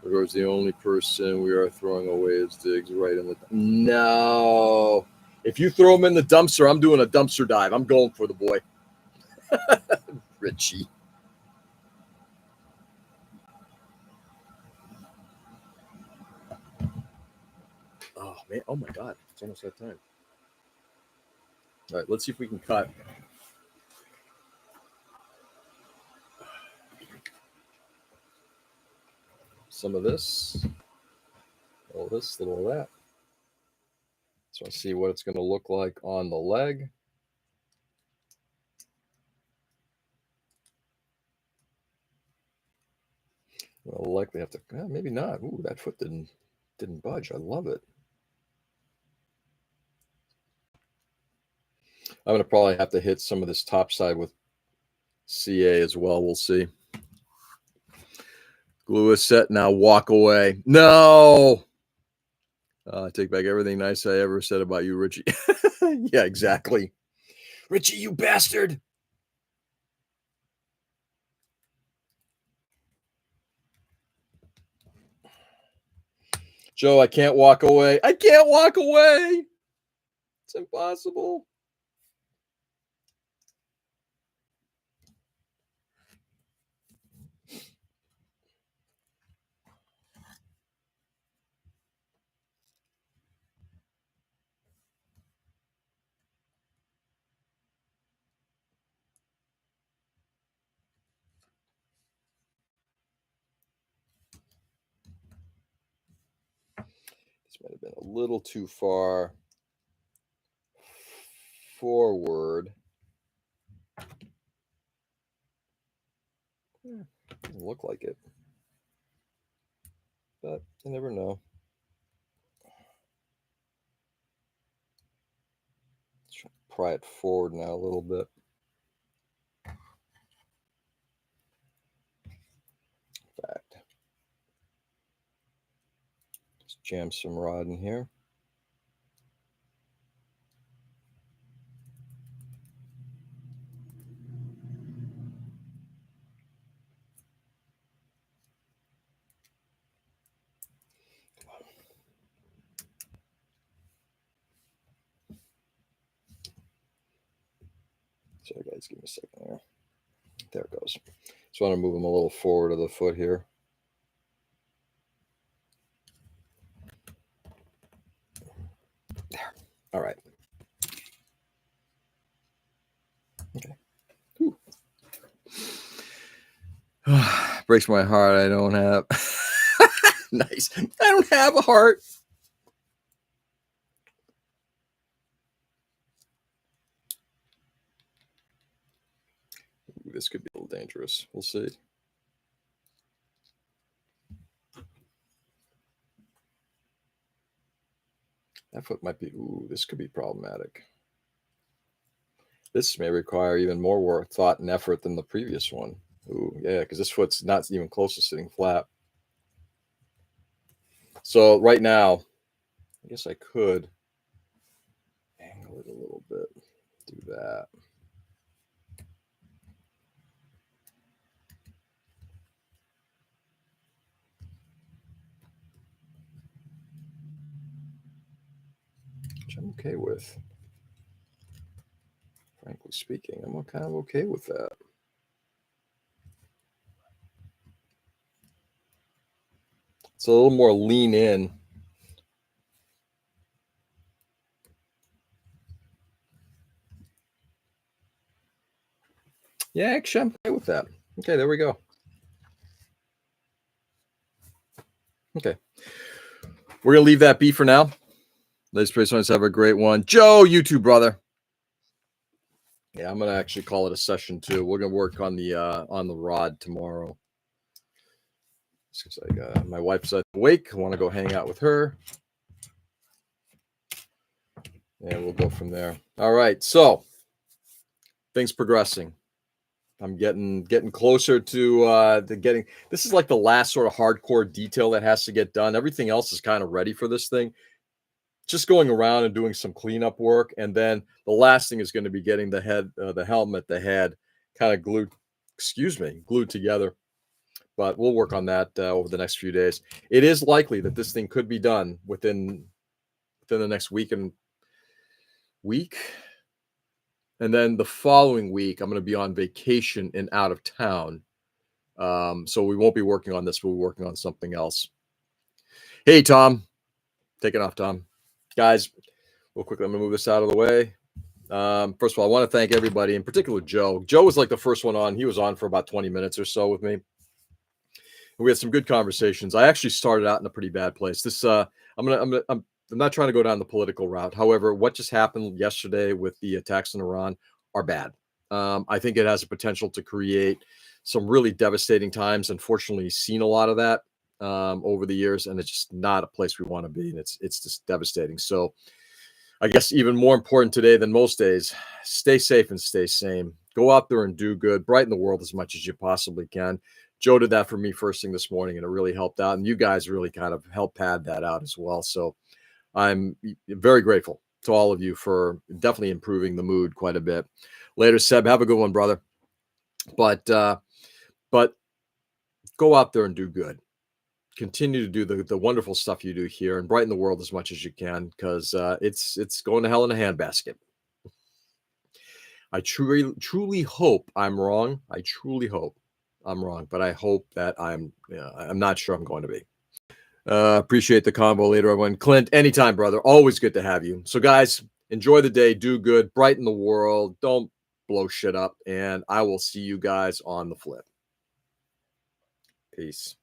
Regards the only person we are throwing away is Diggs right in the... No. If you throw him in the dumpster, I'm doing a dumpster dive. I'm going for the boy. Richie. Oh, man. Oh, my God. It's almost that time. All right, let's see if we can cut some of this, all this, little of that. So I see what it's going to look like on the leg. We'll likely have to, maybe not. Ooh, that foot didn't budge. I love it. I'm going to probably have to hit some of this top side with CA as well. We'll see. Glue is set. Now walk away. No. I take back everything nice I ever said about you, Richie. Yeah, exactly. Richie, you bastard. Joe, I can't walk away. I can't walk away. It's impossible. This might have been a little too far forward. Doesn't look like it, but you never know. Let's try to pry it forward now a little bit. In fact, just jam some rod in here. Sorry, guys, give me a second there. There it goes. So I want to move them a little forward of the foot here. There. All right. Okay. Breaks my heart. I don't have. Nice. I don't have a heart. Ooh, this could be a little dangerous. We'll see. That foot might be. Ooh, this could be problematic. This may require even more work, thought, and effort than the previous one. Ooh, yeah, because this foot's not even close to sitting flat. So right now, I guess I could angle it a little bit. Do that. Which I'm okay with. Frankly speaking, I'm kind of okay with that. It's a little more lean in. Yeah, actually, I'm okay with that. Okay, there we go. Okay. We're going to leave that be for now. Let's have a great one. Joe, you too, brother. Yeah, I'm gonna actually call it a session too. We're gonna work on the rod tomorrow. My wife's awake. I want to go hang out with her, and we'll go from there. All right, so things progressing. I'm getting closer to getting. This is like the last sort of hardcore detail that has to get done. Everything else is kind of ready for this thing. Just going around and doing some cleanup work, and then the last thing is going to be getting the head, the helmet, the head, kind of glued. Excuse me, glued together. But we'll work on that over the next few days. It is likely that this thing could be done within the next week, and then the following week I'm going to be on vacation and out of town. So we won't be working on this. We'll be working on something else. Hey, Tom. Take it off, Tom. Guys, real quickly, I'm going to move this out of the way. First of all, I want to thank everybody, in particular Joe. Joe was like the first one on. He was on for about 20 minutes or so with me. We had some good conversations. I actually started out in a pretty bad place. I'm not trying to go down the political route. However, what just happened yesterday with the attacks in Iran are bad. I think it has a potential to create some really devastating times. Unfortunately, seen a lot of that over the years, and it's just not a place we want to be. And it's just devastating. So I guess even more important today than most days, stay safe and stay sane. Go out there and do good. Brighten the world as much as you possibly can. Joe did that for me first thing this morning, and it really helped out. And you guys really kind of helped pad that out as well. So I'm very grateful to all of you for definitely improving the mood quite a bit. Later, Seb. Have a good one, brother. But go out there and do good. Continue to do the wonderful stuff you do here and brighten the world as much as you can, because it's going to hell in a handbasket. I truly hope I'm wrong. I truly hope I'm wrong, but I hope that I'm not sure I'm going to be. Appreciate the combo later, everyone. Clint, anytime, brother. Always good to have you. So, guys, enjoy the day. Do good. Brighten the world. Don't blow shit up. And I will see you guys on the flip. Peace.